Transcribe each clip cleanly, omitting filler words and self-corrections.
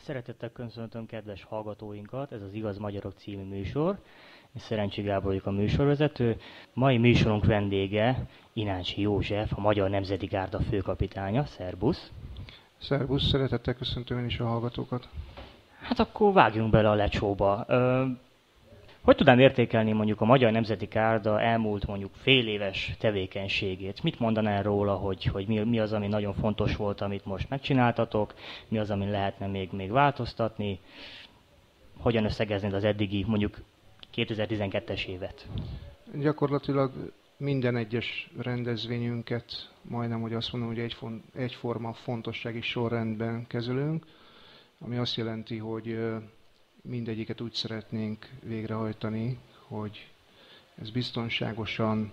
Szeretettel köszöntöm kedves hallgatóinkat, ez az Igaz Magyarok című műsor. Én Szerencsi Gábor vagyok a műsorvezető. Mai műsorunk vendége Ináncsi József, a Magyar Nemzeti Gárda főkapitánya. Szerbusz! Szerbusz, szeretettel köszöntöm én is a hallgatókat. Hát akkor vágjunk bele a lecsóba. Hogy tudnám értékelni mondjuk a Magyar Nemzeti Gárda elmúlt mondjuk fél éves tevékenységét? Mit mondanál róla, hogy mi az, ami nagyon fontos volt, amit most megcsináltatok? Mi az, ami lehetne még változtatni? Hogyan összegeznéd az eddigi mondjuk 2012-es évet? Gyakorlatilag minden egyes rendezvényünket majdnem, hogy azt mondom, hogy egyforma fontossági sorrendben kezelünk, ami azt jelenti, hogy mindegyiket úgy szeretnénk végrehajtani, hogy ez biztonságosan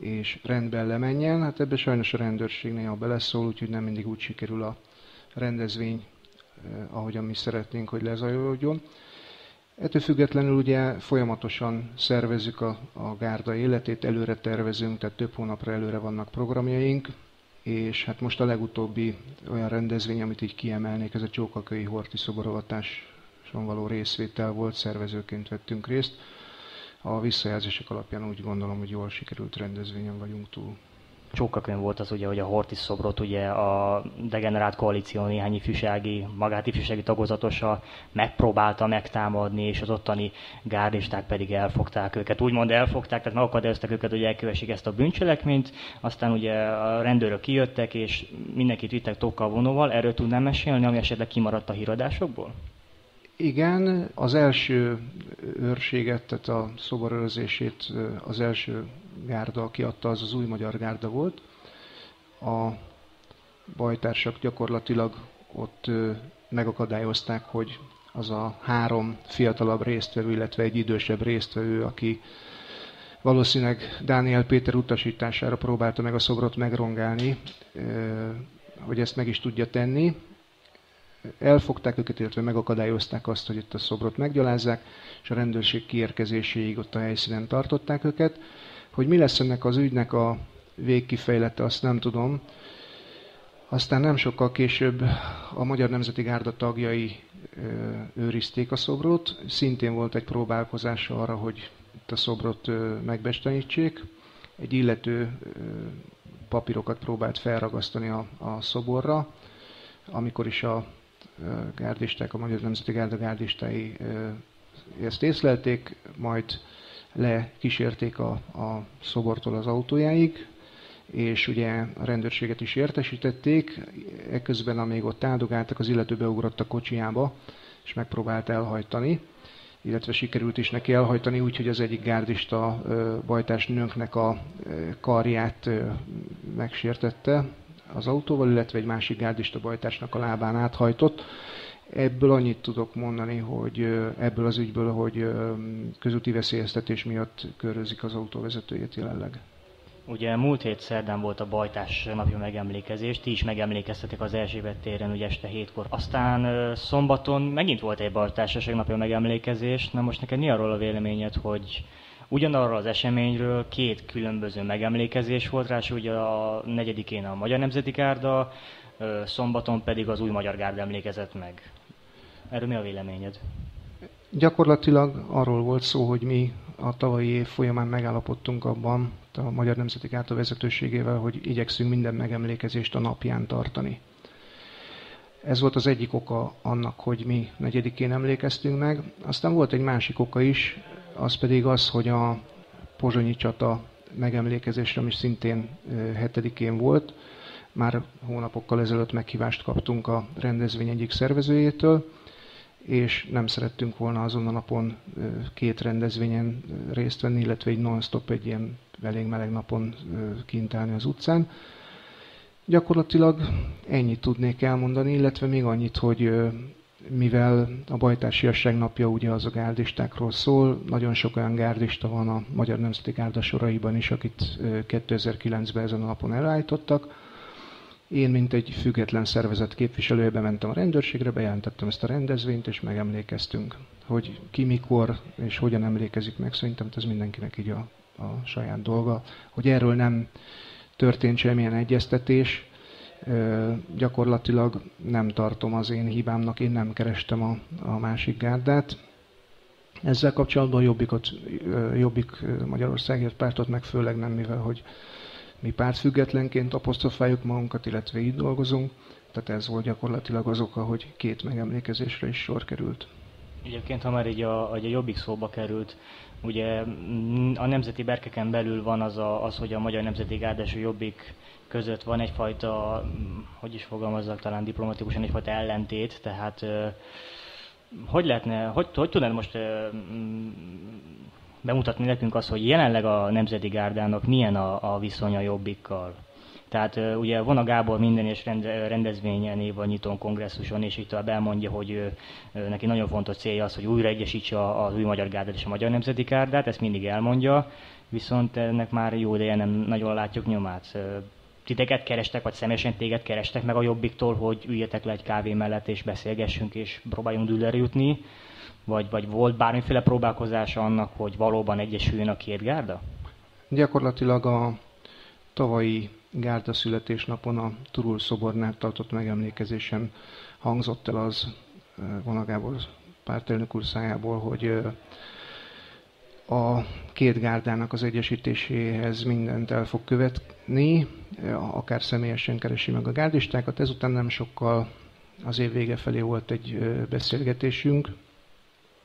és rendben lemenjen. Hát ebbe sajnos a rendőrség néha beleszól, úgyhogy nem mindig úgy sikerül a rendezvény, ahogyan mi szeretnénk, hogy lezajolódjon. Ettől függetlenül ugye folyamatosan szervezzük a gárda életét, előre tervezünk, tehát több hónapra előre vannak programjaink, és hát most a legutóbbi olyan rendezvény, amit így kiemelnék, ez a Csókakői Horthy szoboravatáson való részvétel volt, szervezőként vettünk részt. A visszajelzések alapján úgy gondolom, hogy jól sikerült rendezvényen vagyunk túl. Csókakőn volt az ugye, hogy a Horthy szobrot ugye a degenerált koalíció néhány magát ifjúsági tagozatosa megpróbálta megtámadni, és az ottani gárdisták pedig elfogták őket. Úgymond elfogták, tehát megakadályozták őket, hogy elkövessék ezt a bűncselekményt, aztán ugye a rendőrök kijöttek, és mindenkit vittek tokkal vonóval. Erről tudnám mesélni, ami esetleg kimaradt a híradásokból? Igen, az első őrséget, tehát a szoborőrzését az első gárda, aki adta, az Új Magyar Gárda volt. A bajtársak gyakorlatilag ott megakadályozták, hogy az a 3 fiatalabb résztvevő, illetve egy idősebb résztvevő, aki valószínűleg Dániel Péter utasítására próbálta meg a szobrot megrongálni, hogy ezt meg is tudja tenni. Elfogták őket, illetve megakadályozták azt, hogy itt a szobrot meggyalázzák, és a rendőrség kiérkezéséig ott a helyszínen tartották őket. Hogy mi lesz ennek az ügynek a végkifejlete, azt nem tudom. Aztán nem sokkal később a Magyar Nemzeti Gárda tagjai őrizték a szobrot. Szintén volt egy próbálkozás arra, hogy itt a szobrot megbestelenítsék. Egy illető papírokat próbált felragasztani a szoborra, amikor is a gárdisták, a Magyar Nemzeti Gárda gárdistái ezt észlelték, majd lekísérték a szobortól az autójáig, és ugye a rendőrséget is értesítették. Eközben, amíg ott áldogáltak, az illető beugrott a kocsijába, és megpróbált elhajtani, illetve sikerült is neki elhajtani, úgyhogy az egyik gárdista bajtársnőnknek a karját megsértette az autóval, illetve egy másik gárdista bajtársnak a lábán áthajtott. Ebből annyit tudok mondani, hogy ebből az ügyből, hogy közúti veszélyeztetés miatt körözik az autóvezetőjét jelenleg. Ugye múlt hét szerdán volt a bajtárs napja megemlékezés, ti is megemlékeztetek az Erzsébet téren, ugye este 7-kor. Aztán szombaton megint volt egy bajtársaság napja megemlékezés. Na most neked mi arról a véleményed, hogy ugyanarról az eseményről 2 különböző megemlékezés volt, ráadásul ugye a 4-én a Magyar Nemzeti Gárda, szombaton pedig az Új Magyar Gárda emlékezett meg. Erről mi a véleményed? Gyakorlatilag arról volt szó, hogy mi a tavalyi év folyamán megállapodtunk abban a Magyar Nemzeti Gárda vezetőségével, hogy igyekszünk minden megemlékezést a napján tartani. Ez volt az egyik oka annak, hogy mi 4-én emlékeztünk meg. Aztán volt egy másik oka is, az pedig az, hogy a pozsonyi csata megemlékezésre, ami szintén 7-én volt, már hónapokkal ezelőtt meghívást kaptunk a rendezvény egyik szervezőjétől, és nem szerettünk volna azon a napon 2 rendezvényen részt venni, illetve egy non-stop, egy ilyen elég meleg napon kint állni az utcán. Gyakorlatilag ennyit tudnék elmondani, illetve még annyit, hogy mivel a bajtársiasság napja ugye az a gárdistákról szól, nagyon sok olyan gárdista van a Magyar Nemzeti Gárda soraiban is, akit 2009-ben ezen a napon elállítottak. Én, mint egy független szervezet képviselője bementem a rendőrségre, bejelentettem ezt a rendezvényt, és megemlékeztünk. Hogy ki, mikor és hogyan emlékezik meg, szerintem ez mindenkinek így a saját dolga. Hogy erről nem történt semmilyen egyeztetés, Gyakorlatilag nem tartom az én hibámnak, én nem kerestem a másik gárdát. Ezzel kapcsolatban Jobbik Magyarországért pártot meg főleg nem, mivel hogy mi pártfüggetlenként apostrofáljuk magunkat, illetve így dolgozunk. Tehát ez volt gyakorlatilag az oka, hogy 2 megemlékezésre is sor került. Egyébként, ha már így a Jobbik szóba került, ugye a nemzeti berkeken belül van az, hogy a Magyar Nemzeti Gárda és a Jobbik között van egyfajta, hogy is fogalmazzak talán diplomatikusan, egyfajta ellentét, tehát hogy tudnád most bemutatni nekünk azt, hogy jelenleg a Nemzeti Gárdának milyen a viszony a Jobbikkal? Tehát ugye van a Gábor minden és rendezvényen, vagy nyitón kongresszuson, és itt elmondja, hogy neki nagyon fontos célja az, hogy újra egyesítse az új Magyar Gárdát és a Magyar Nemzeti Gárdát, ezt mindig elmondja, viszont ennek már jó ideje nem nagyon látjuk nyomát. Titeket kerestek, vagy személyesen téged kerestek meg a Jobbiktól, hogy üljetek le egy kávé mellett és beszélgessünk és próbáljunk dűlőre jutni? Vagy volt bármiféle próbálkozása annak, hogy valóban egyesüljön a 2 gárda? Gyakorlatilag a tavalyi gárda születésnapon a Turul szobornál tartott megemlékezésen hangzott el az Vona Gábor pártelnök úr szájából, hogy a 2 gárdának az egyesítéséhez mindent el fog követni, akár személyesen keresi meg a gárdistákat. Ezután nem sokkal az év vége felé volt egy beszélgetésünk,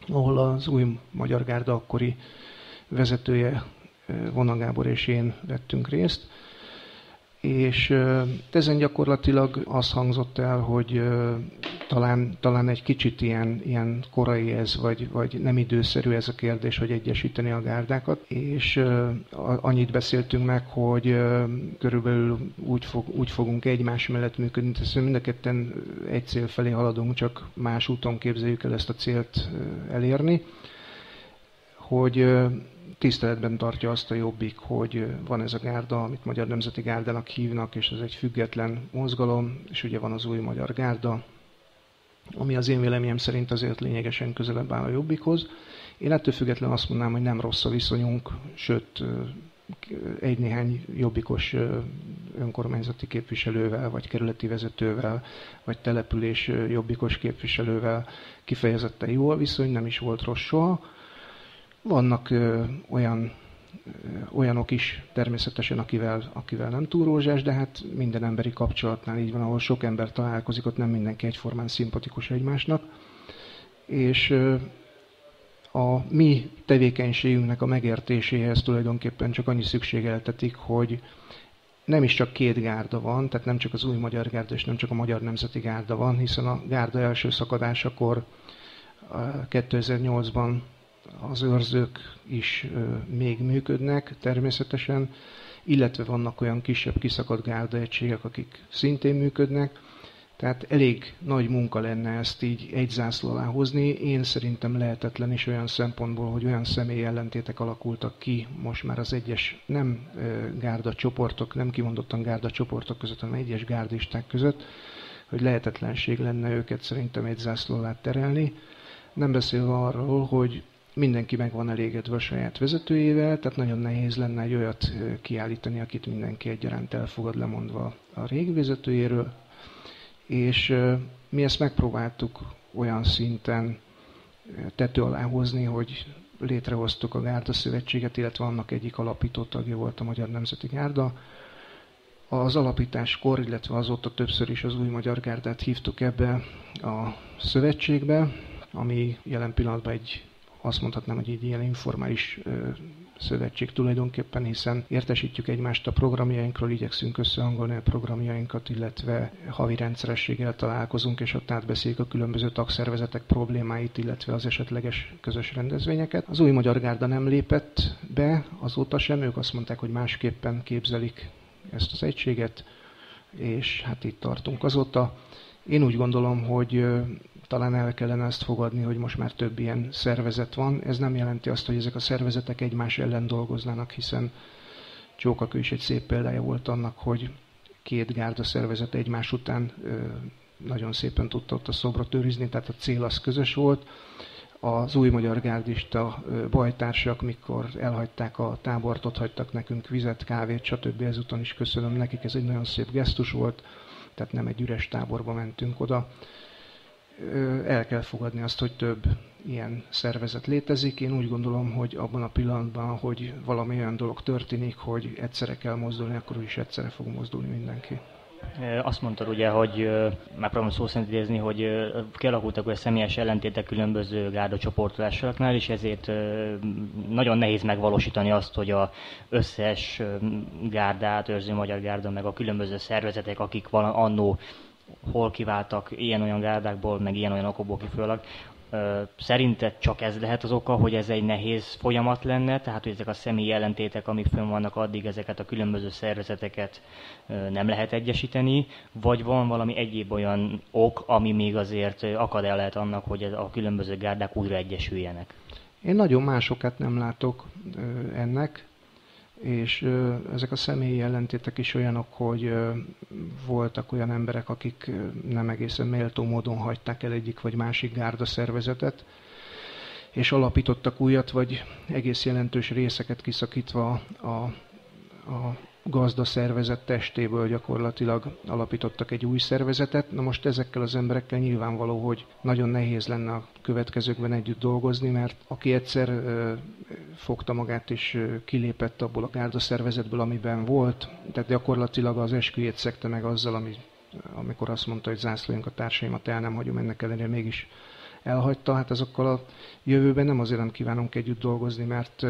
ahol az új Magyar Gárda akkori vezetője, Vona Gábor és én vettünk részt. És ezen gyakorlatilag az hangzott el, hogy talán egy kicsit ilyen korai ez, vagy nem időszerű ez a kérdés, hogy egyesíteni a gárdákat. És annyit beszéltünk meg, hogy körülbelül úgy fogunk egymás mellett működni, tehát mind a ketten egy cél felé haladunk, csak más úton képzeljük el ezt a célt elérni, hogy tiszteletben tartja azt a Jobbik, hogy van ez a gárda, amit Magyar Nemzeti Gárdának hívnak, és ez egy független mozgalom, és ugye van az új Magyar Gárda, ami az én véleményem szerint azért lényegesen közelebb áll a Jobbikhoz. Én ettől függetlenül azt mondanám, hogy nem rossz a viszonyunk, sőt, egy-néhány jobbikos önkormányzati képviselővel, vagy kerületi vezetővel, vagy település jobbikos képviselővel kifejezetten jó a viszony, nem is volt rossz soha. Vannak olyanok is természetesen, akivel nem túl rózsás, de hát minden emberi kapcsolatnál így van, ahol sok ember találkozik, ott nem mindenki egyformán szimpatikus egymásnak. És a mi tevékenységünknek a megértéséhez tulajdonképpen csak annyi szükségeltetik, hogy nem is csak 2 gárda van, tehát nem csak az új Magyar Gárda és nem csak a Magyar Nemzeti Gárda van, hiszen a gárda első szakadásakor 2008-ban az őrzők is még működnek természetesen, illetve vannak olyan kisebb kiszakadt gárdaegységek, akik szintén működnek. Tehát elég nagy munka lenne ezt így egy zászló alá hozni. Én szerintem lehetetlen is olyan szempontból, hogy olyan személyi ellentétek alakultak ki most már az egyes nem gárdacsoportok, nem kimondottan gárdacsoportok között, hanem egyes gárdisták között, hogy lehetetlenség lenne őket szerintem egy zászló alá terelni. Nem beszélve arról, hogy mindenki meg van elégedve a saját vezetőjével, tehát nagyon nehéz lenne egy olyat kiállítani, akit mindenki egyaránt elfogad, lemondva a régi vezetőjéről. És mi ezt megpróbáltuk olyan szinten tető alá hozni, hogy létrehoztuk a Gárda Szövetséget, illetve annak egyik alapító tagja volt a Magyar Nemzeti Gárda. Az alapításkor, illetve azóta többször is az új Magyar Gárdát hívtuk ebbe a szövetségbe, ami jelen pillanatban azt mondhatnám, hogy egy ilyen informális szövetség tulajdonképpen, hiszen értesítjük egymást a programjainkról, igyekszünk összehangolni a programjainkat, illetve havi rendszerességgel találkozunk, és ott átbeszéljük a különböző tagszervezetek problémáit, illetve az esetleges közös rendezvényeket. Az új Magyar Gárda nem lépett be azóta sem, ők azt mondták, hogy másképpen képzelik ezt az egységet, és hát itt tartunk azóta. Én úgy gondolom, hogy talán el kellene ezt fogadni, hogy most már több ilyen szervezet van. Ez nem jelenti azt, hogy ezek a szervezetek egymás ellen dolgoznának, hiszen Csókakő is egy szép példája volt annak, hogy 2 gárda szervezet egymás után nagyon szépen tudta ott a szobrot őrizni, tehát a cél az közös volt. Az új magyar gárdista bajtársak, mikor elhagyták a tábort, ott hagytak nekünk vizet, kávét, stb. Ezúton is köszönöm nekik, ez egy nagyon szép gesztus volt. tehát nem egy üres táborba mentünk oda. El kell fogadni azt, hogy több ilyen szervezet létezik. Én úgy gondolom, hogy abban a pillanatban, hogy valami olyan dolog történik, hogy egyszerre kell mozdulni, akkor úgyis egyszerre fog mozdulni mindenki. Azt mondtad ugye, hogy megpróbálom szó szerint idézni, hogy kialakultak olyan személyes ellentétek különböző gárdacsoportolásoknál, és ezért nagyon nehéz megvalósítani azt, hogy az összes gárdát, őrző magyar gárda, meg a különböző szervezetek, akik annó hol kiváltak ilyen-olyan gárdákból, meg ilyen-olyan okokból kifolyólag. Szerinted csak ez lehet az oka, hogy ez egy nehéz folyamat lenne, tehát hogy ezek a személyi ellentétek, amik fönn vannak addig, ezeket a különböző szervezeteket nem lehet egyesíteni, vagy van valami egyéb olyan ok, ami még azért akadálya lehet annak, hogy a különböző gárdák újra egyesüljenek? Én nagyon másokat nem látok ennek, és ezek a személyi ellentétek is olyanok, hogy voltak olyan emberek, akik nem egészen méltó módon hagyták el egyik vagy másik gárda szervezetet, és alapítottak újat, vagy egész jelentős részeket kiszakítva a gazda szervezet testéből gyakorlatilag alapítottak egy új szervezetet. Na most ezekkel az emberekkel nyilvánvaló, hogy nagyon nehéz lenne a következőkben együtt dolgozni, mert aki egyszer fogta magát és kilépett abból a gárda szervezetből, amiben volt, tehát gyakorlatilag az esküjét szegte meg azzal, amikor azt mondta, hogy zászlóink a társaimat el nem hagyom, ennek ellenére mégis elhagyta. Hát azokkal a jövőben nem azért nem kívánunk együtt dolgozni, mert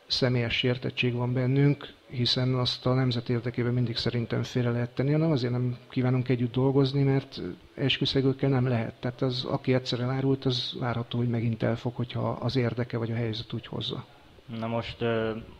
személyes sértettség van bennünk, hiszen azt a nemzet érdekében mindig szerintem félre lehet tenni, hanem azért nem kívánunk együtt dolgozni, mert esküszegőkkel nem lehet. Tehát aki egyszer elárult, az várható, hogy megint elfog, hogyha az érdeke vagy a helyzet úgy hozza. Na most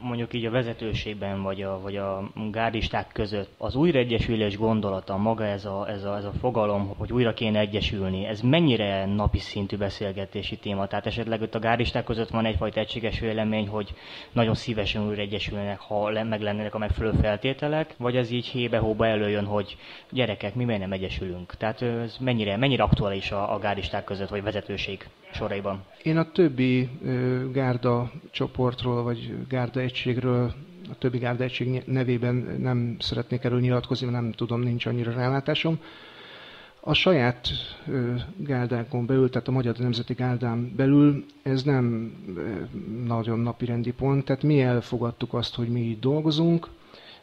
mondjuk így a vezetőségben, vagy a gárdisták között az újraegyesülés gondolata, maga ez a fogalom, hogy újra kéne egyesülni, ez mennyire napi szintű beszélgetési téma? Tehát esetleg ott a gárdisták között van egyfajta egységes vélemény, hogy nagyon szívesen újraegyesülnek, ha meg lennének a megfelelő feltételek, vagy ez így hébe-hóba előjön, hogy gyerekek, mi miért nem egyesülünk? Tehát ez mennyire aktuális a gárdisták között, vagy vezetőség soraiban? Én a többi gárda csoportról, vagy gárda egységről, a többi gárda egység nevében nem szeretnék erről nyilatkozni, mert nem tudom, nincs annyira rálátásom. A saját gárdánkon belül, tehát a Magyar Nemzeti Gárdán belül ez nem nagyon napirendi pont, tehát mi elfogadtuk azt, hogy mi így dolgozunk,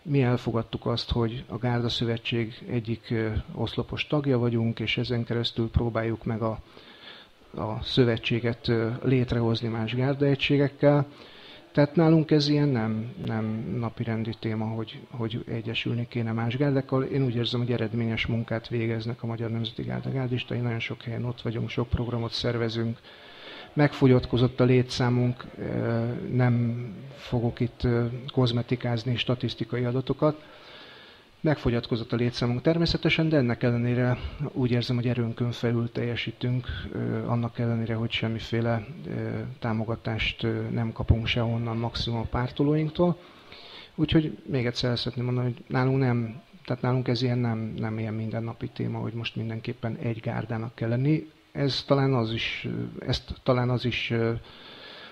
mi elfogadtuk azt, hogy a Gárda Szövetség egyik oszlopos tagja vagyunk, és ezen keresztül próbáljuk meg a szövetséget létrehozni más gárdaegységekkel. Tehát nálunk ez ilyen nem napirendi téma, hogy egyesülni kéne más gárdákkal. Én úgy érzem, hogy eredményes munkát végeznek a Magyar Nemzeti Gárda gárdistai, nagyon sok helyen ott vagyunk, sok programot szervezünk. Megfogyatkozott a létszámunk, nem fogok itt kozmetikázni statisztikai adatokat. Megfogyatkozott a létszámunk természetesen, de ennek ellenére úgy érzem, hogy erőnkön felül teljesítünk, annak ellenére, hogy semmiféle támogatást nem kapunk sehonnan, maximum a pártolóinktól. Úgyhogy még egyszer el szeretném mondani, hogy nálunk ez ilyen nem ilyen mindennapi téma, hogy most mindenképpen egy gárdának kell lenni. Ezt talán az is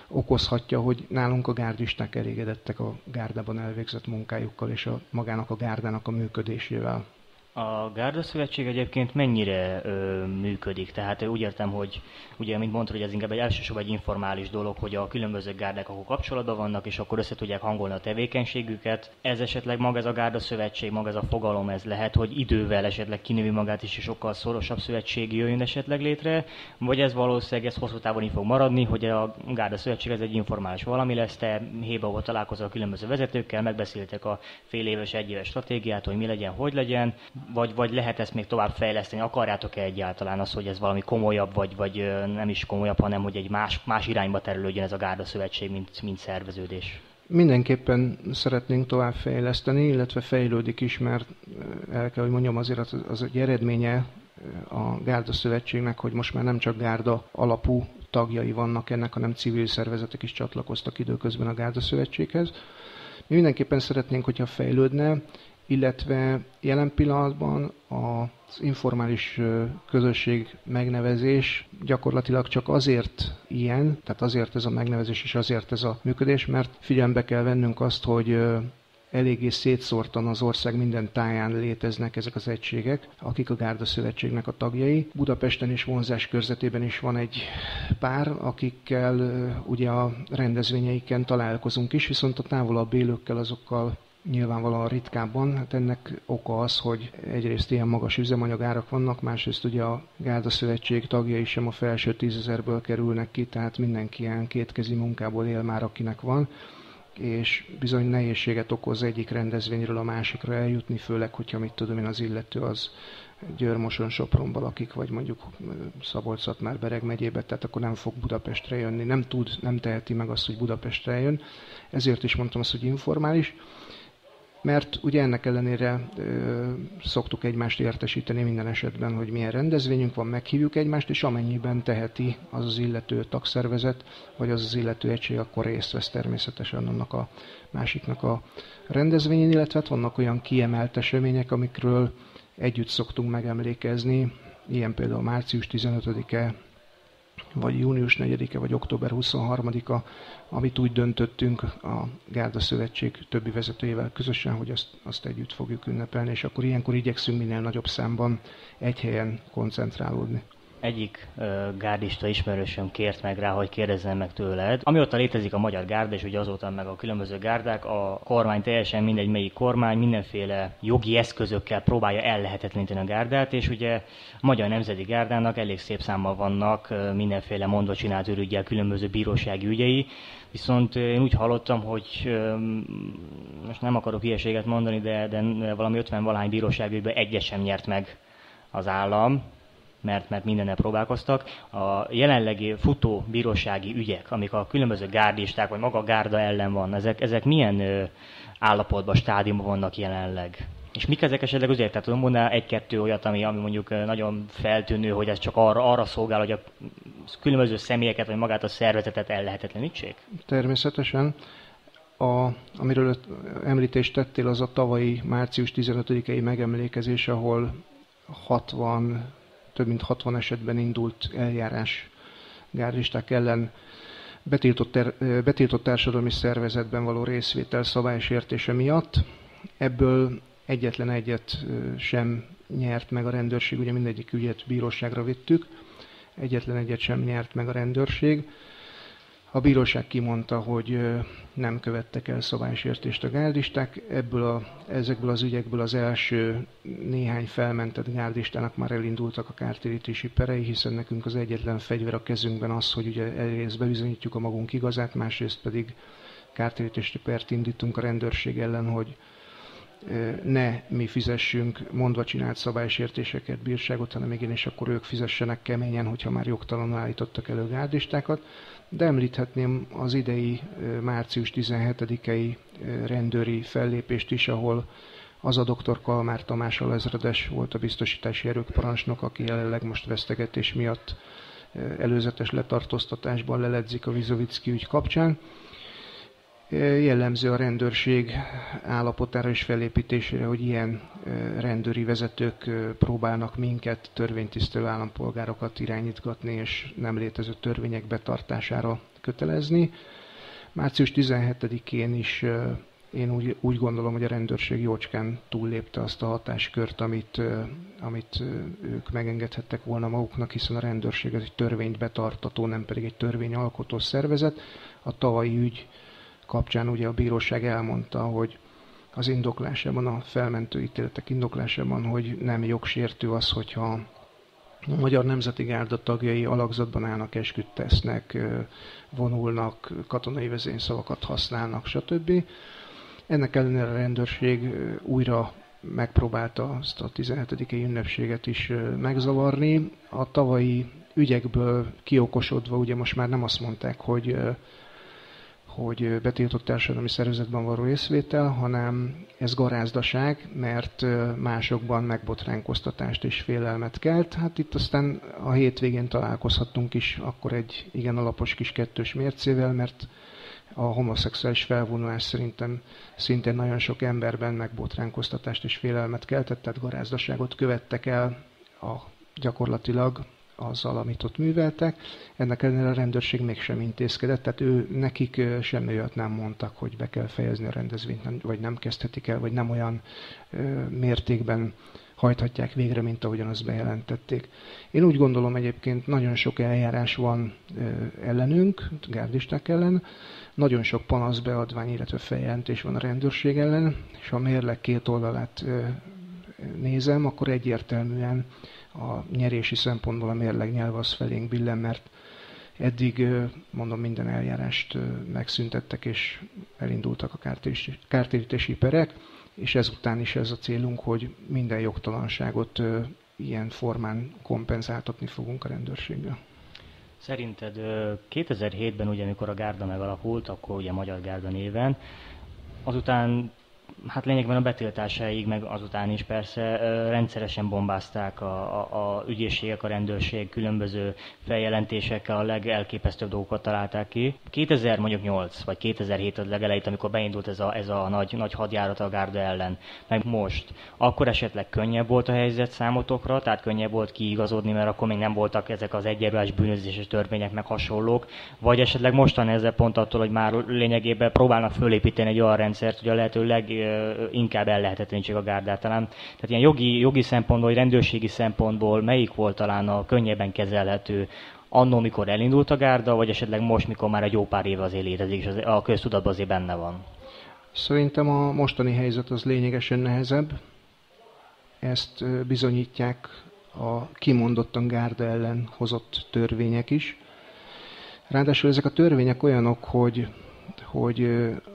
okozhatja, hogy nálunk a gárdisták elégedettek a gárdában elvégzett munkájukkal és magának a gárdának a működésével. A Gárda Szövetség egyébként mennyire működik? Tehát úgy értem, hogy ugye, mint mondtad, hogy ez inkább elsősorban egy informális dolog, hogy a különböző gárdák akkor kapcsolatban vannak, és akkor össze tudják hangolni a tevékenységüket. Ez esetleg maga ez a Gárda Szövetség, maga ez a fogalom, ez lehet, hogy idővel esetleg kinövi magát is, és sokkal szorosabb szövetség jöjjön esetleg létre, vagy ez valószínűleg ez hosszú távon így fog maradni, hogy a Gárda Szövetség ez egy informális valami lesz, te hébe találkozol a különböző vezetőkkel, megbeszéltek a fél éves, egy éves stratégiát, hogy mi legyen, hogy legyen. Vagy lehet ezt még tovább fejleszteni? Akarjátok-e egyáltalán az, hogy ez valami komolyabb, vagy nem is komolyabb, hanem hogy egy más irányba terülődjön ez a Gárda Szövetség, mint szerveződés? Mindenképpen szeretnénk tovább fejleszteni, illetve fejlődik is, mert el kell, hogy mondjam, azért az egy eredménye a Gárda Szövetségnek, hogy most már nem csak gárda alapú tagjai vannak ennek, hanem civil szervezetek is csatlakoztak időközben a Gárda Szövetséghez. Mi mindenképpen szeretnénk, hogyha fejlődne, illetve jelen pillanatban az informális közösség megnevezés gyakorlatilag csak azért tehát azért ez a megnevezés és azért ez a működés, mert figyelembe kell vennünk azt, hogy eléggé szétszórtan az ország minden táján léteznek ezek az egységek, akik a Gárda Szövetségnek a tagjai. Budapesten és vonzás körzetében is van egy pár, akikkel ugye a rendezvényeiken találkozunk is, viszont a távolabb élőkkel azokkal nyilvánvalóan ritkábban. Hát ennek oka az, hogy egyrészt ilyen magas üzemanyagárak vannak, másrészt ugye a Gárda Szövetség tagjai sem a felső 10 000-ből kerülnek ki, tehát mindenki ilyen kétkezi munkából él már, akinek van, és bizony nehézséget okoz egyik rendezvényről a másikra eljutni, főleg, hogyha mit tudom én, az illető az Győr-Moson-Sopronba lakik, vagy mondjuk Szabolcs-Szatmár-Bereg megyébe, tehát akkor nem fog Budapestre jönni, nem teheti meg azt, hogy Budapestre jön. Ezért is mondtam azt, hogy informális, mert ugye ennek ellenére szoktuk egymást értesíteni minden esetben, hogy milyen rendezvényünk van, meghívjuk egymást, és amennyiben teheti az illető tagszervezet, vagy az illető egység, akkor részt vesz természetesen annak a másiknak a rendezvényén, illetve vannak olyan kiemelt események, amikről együtt szoktunk megemlékezni, ilyen például március 15-e, vagy június 4-e, vagy október 23-a, amit úgy döntöttünk a Gárda Szövetség többi vezetőjével közösen, hogy azt együtt fogjuk ünnepelni, és akkor ilyenkor igyekszünk minél nagyobb számban egy helyen koncentrálódni. Egyik gárdista ismerősöm kért meg rá, hogy kérdezzem meg tőled. Amióta létezik a magyar gárda, és ugye azóta meg a különböző gárdák, a kormány teljesen mindegy melyik kormány mindenféle jogi eszközökkel próbálja ellehetetleníteni a gárdát, és ugye a Magyar Nemzeti Gárdának elég szép számmal vannak mindenféle mondva csinált ürüggyel különböző bírósági ügyei, viszont én úgy hallottam, hogy most nem akarok hülyeséget mondani, de valami 50-valahány bíróságügyben egyet sem nyert meg az állam, mert mindennel próbálkoztak. A jelenlegi futó bírósági ügyek, amik a különböző gárdisták, vagy maga a gárda ellen van, ezek milyen állapotban, stádiumban vannak jelenleg? És mik ezek esetleg azért? Tehát tudom mondani egy-kettő olyat, ami mondjuk nagyon feltűnő, hogy ez csak arra szolgál, hogy a különböző személyeket, vagy magát a szervezetet ellehetetlenítsék? Természetesen. Amiről említést tettél, az a tavalyi március 15-i megemlékezés, ahol több mint 60 esetben indult eljárás gárdisták ellen betiltott társadalmi szervezetben való részvétel szabálysértése miatt. Ebből egyetlen egyet sem nyert meg a rendőrség, ugye mindegyik ügyet bíróságra vittük, egyetlen egyet sem nyert meg a rendőrség. A bíróság kimondta, hogy nem követtek el szabálysértést a gárdisták. Ezekből az ügyekből az első néhány felmentett gárdistának már elindultak a kártérítési perei, hiszen nekünk az egyetlen fegyver a kezünkben az, hogy ugye egyrészt bebizonyítjuk a magunk igazát, másrészt pedig kártérítési pert indítunk a rendőrség ellen, hogy ne mi fizessünk mondva csinált szabálysértéseket, bírságot, hanem igenis akkor ők fizessenek keményen, hogyha már jogtalanul állítottak elő gárdistákat. De említhetném az idei március 17-i rendőri fellépést is, ahol az a dr. Kalmár Tamás alezredes volt a biztosítási erők parancsnok, aki jelenleg most vesztegetés miatt előzetes letartóztatásban leledzik a Vizovicki ügy kapcsán. Jellemző a rendőrség állapotára és felépítésére, hogy ilyen rendőri vezetők próbálnak minket, törvénytisztelő állampolgárokat irányítgatni és nem létező törvények betartására kötelezni. Március 17-én is én úgy gondolom, hogy a rendőrség jócskán túllépte azt a hatáskört, amit ők megengedhettek volna maguknak, hiszen a rendőrség ez egy törvényt betartató, nem pedig egy törvényalkotó szervezet. A tavalyi ügy kapcsán ugye a bíróság elmondta, hogy az indoklásában, a felmentő ítéletek indoklásában, hogy nem jogsértő az, hogyha a Magyar Nemzeti Gárda tagjai alakzatban állnak, esküt tesznek, vonulnak, katonai vezényszavakat használnak, stb. Ennek ellenére a rendőrség újra megpróbálta azt a 17. ünnepséget is megzavarni. A tavalyi ügyekből kiokosodva ugye most már nem azt mondták, hogy betiltott társadalmi szervezetben való részvétel, hanem ez garázdaság, mert másokban megbotránkoztatást és félelmet kelt. Hát itt aztán a hétvégén találkozhattunk is akkor egy igen alapos kis kettős mércével, mert a homoszexuális felvonulás szerintem szintén nagyon sok emberben megbotránkoztatást és félelmet keltett, tehát garázdaságot követtek el gyakorlatilag azzal, amit ott műveltek. Ennek ellenére a rendőrség mégsem intézkedett, tehát nekik semmi olyat nem mondtak, hogy be kell fejezni a rendezvényt, vagy nem kezdhetik el, vagy nem olyan mértékben hajthatják végre, mint ahogyan azt bejelentették. Én úgy gondolom egyébként, nagyon sok eljárás van ellenünk, gárdisták ellen, nagyon sok panaszbeadvány, illetve feljelentés van a rendőrség ellen, és ha a mérleg két oldalát nézem, akkor egyértelműen a nyerési szempontból a mérleg nyelve az felénk billen, mert eddig, mondom, minden eljárást megszüntettek, és elindultak a kártérítési perek, és ezután is ez a célunk, hogy minden jogtalanságot ilyen formán kompenzáltatni fogunk a rendőrséggel. Szerinted 2007-ben, ugye, amikor a gárda megalakult, akkor ugye Magyar Gárda néven, azután hát lényegben a betiltásáig, meg azután is persze rendszeresen bombázták a ügyészségek, a rendőrség, különböző feljelentésekkel a legelképesztőbb dolgokat találták ki. 2008 vagy 2007 a legelejét, amikor beindult ez a nagy hadjárat a gárda ellen, meg most, akkor esetleg könnyebb volt a helyzet számotokra, tehát könnyebb volt kiigazodni, mert akkor még nem voltak ezek az egyenruhás bűnözéses törvények, meg hasonlók, vagy esetleg mostan ezzel pont attól, hogy már lényegében próbálnak fölépíteni egy olyan rendszert, hogy a lehető inkább ellehetetlenítsék a gárdát talán. Tehát ilyen jogi szempontból, vagy rendőrségi szempontból melyik volt talán a könnyebben kezelhető annól, mikor elindult a gárda, vagy esetleg most, mikor már egy jó pár éve azért létezik, és a köztudatban azért benne van? Szerintem a mostani helyzet az lényegesen nehezebb. Ezt bizonyítják a kimondottan gárda ellen hozott törvények is. Ráadásul ezek a törvények olyanok, hogy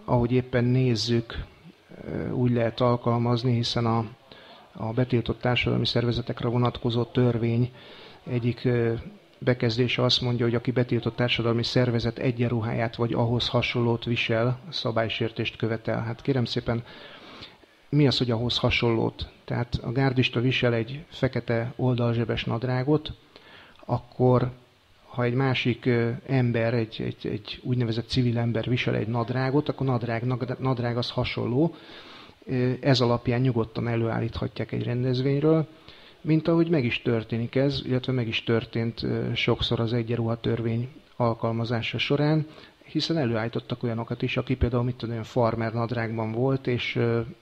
ahogy éppen nézzük, úgy lehet alkalmazni, hiszen a betiltott társadalmi szervezetekre vonatkozó törvény egyik bekezdése azt mondja, hogy aki betiltott társadalmi szervezet egyenruháját vagy ahhoz hasonlót visel, szabálysértést követel. Hát kérem szépen, mi az, hogy ahhoz hasonlót? Tehát a gárdista visel egy fekete oldalzsebes nadrágot, akkor ha egy másik ember, egy úgynevezett civil ember visel egy nadrágot, akkor nadrág az hasonló. Ez alapján nyugodtan előállíthatják egy rendezvényről, mint ahogy meg is történik ez, illetve meg is történt sokszor az egyenruha törvény alkalmazása során, hiszen előállítottak olyanokat is, aki például olyan farmer nadrágban volt,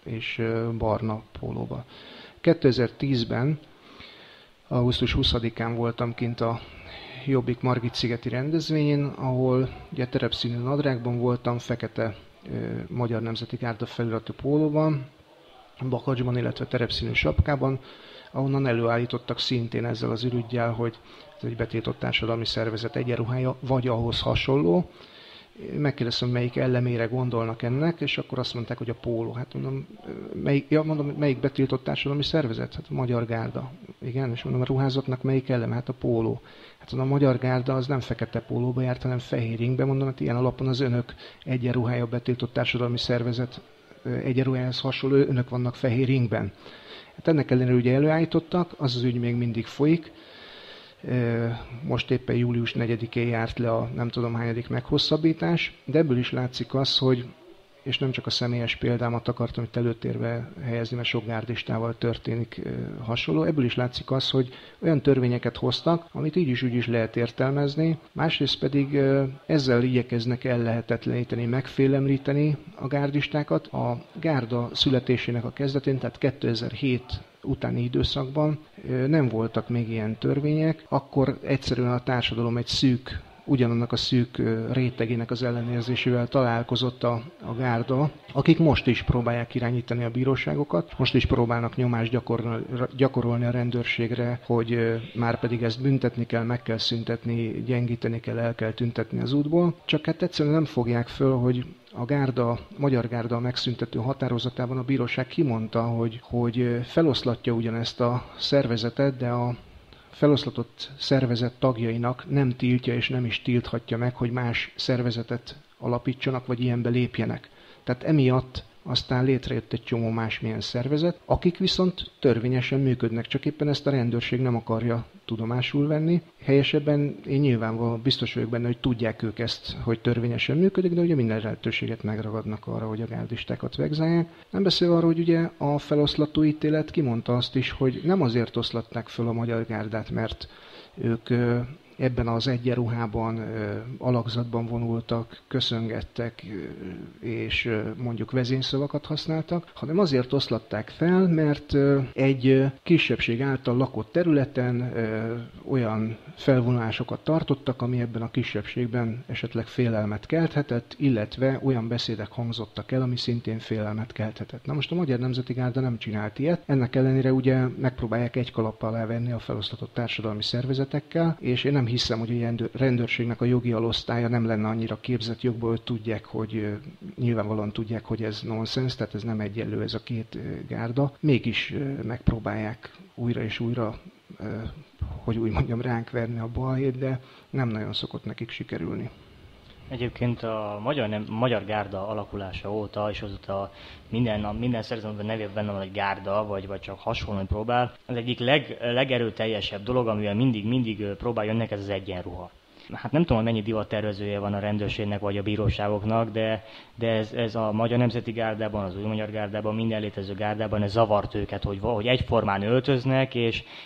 és barna pólóba. 2010-ben, augusztus 20-án voltam kint a Jobbik Margit-szigeti rendezvényen, ahol ugye terepszínű nadrágban voltam, fekete Magyar Nemzeti Gárda feliratú pólóban, bakacsban, illetve terepszínű sapkában, ahonnan előállítottak szintén ezzel az ürüggyel, hogy ez egy betiltott társadalmi szervezet egyenruhája, vagy ahhoz hasonló. Megkérdeztem, melyik ellenére gondolnak ennek, és akkor azt mondták, hogy a póló. Hát mondom, melyik betiltott társadalmi szervezet? Hát a Magyar Gárda. Igen, és mondom, a ruházatnak melyik elem? Hát a póló. Hát a Magyar Gárda az nem fekete pólóba járt, hanem fehér ingbe. Mondom, hát ilyen alapon az önök egyenruhája betiltott társadalmi szervezet egyenruhájához hasonló, önök vannak fehér ingben. Hát ennek ellenére ugye előállítottak, az ügy még mindig folyik. Most éppen július 4-én járt le a nem tudom hányadik meghosszabbítás, de ebből is látszik az, hogy, és nem csak a személyes példámat akartam itt előtérbe helyezni, mert sok gárdistával történik hasonló, ebből is látszik az, hogy olyan törvényeket hoztak, amit így is úgy is lehet értelmezni, másrészt pedig ezzel igyekeznek ellehetetleníteni, megfélemlíteni a gárdistákat. A gárda születésének a kezdetén, tehát 2007 utáni időszakban nem voltak még ilyen törvények, akkor egyszerűen a társadalom egy ugyanannak a szűk rétegének az ellenérzésével találkozott a gárda, akik most is próbálják irányítani a bíróságokat, most is próbálnak nyomást gyakorolni a rendőrségre, hogy már pedig ezt büntetni kell, meg kell szüntetni, gyengíteni kell, el kell tüntetni az útból. Csak hát egyszerűen nem fogják föl, hogy a Magyar Gárda megszüntető határozatában a bíróság kimondta, hogy feloszlatja ugyanezt a szervezetet, de a feloszlatott szervezet tagjainak nem tiltja és nem is tilthatja meg, hogy más szervezetet alapítsanak, vagy ilyenbe lépjenek. Tehát emiatt aztán létrejött egy csomó másmilyen szervezet, akik viszont törvényesen működnek, csak éppen ezt a rendőrség nem akarja tudomásul venni. Helyesebben én nyilvánvalóan biztos vagyok benne, hogy tudják ők ezt, hogy törvényesen működik, de ugye minden lehetőséget megragadnak arra, hogy a gárdistákat vegzálják. Nem beszélve arról, hogy ugye a feloszlató ítélet kimondta azt is, hogy nem azért oszlatták föl a Magyar Gárdát, mert ők ebben az egyenruhában, alakzatban vonultak, köszöngettek, és mondjuk vezényszavakat használtak, hanem azért oszlatták fel, mert egy kisebbség által lakott területen olyan felvonulásokat tartottak, ami ebben a kisebbségben esetleg félelmet kelthetett, illetve olyan beszédek hangzottak el, ami szintén félelmet kelthetett. Na most a Magyar Nemzeti Gárda nem csinált ilyet, ennek ellenére ugye megpróbálják egy kalap alá venni a feloszlatott társadalmi szervezetekkel, és én nem hiszem, hogy a rendőrségnek a jogi alosztálya nem lenne annyira képzett jogból, hogy tudják, hogy nyilvánvalóan tudják, hogy ez nonsens, tehát ez nem egyenlő ez a két gárda. Mégis megpróbálják újra és újra, hogy úgy mondjam, ránk verni a balhét, de nem nagyon szokott nekik sikerülni. Egyébként a magyar gárda alakulása óta, és azóta minden szervezetben nevében benne van egy gárda, vagy csak hasonlóan próbál, az egyik legerőteljesebb dolog, amivel mindig próbál jönnek, ez az egyenruha. Hát nem tudom, hogy mennyi divattervezője van a rendőrségnek vagy a bíróságoknak, de ez a Magyar Nemzeti Gárdában, az Új Magyar Gárdában, minden létező gárdában ez zavart őket, hogy egyformán öltöznek,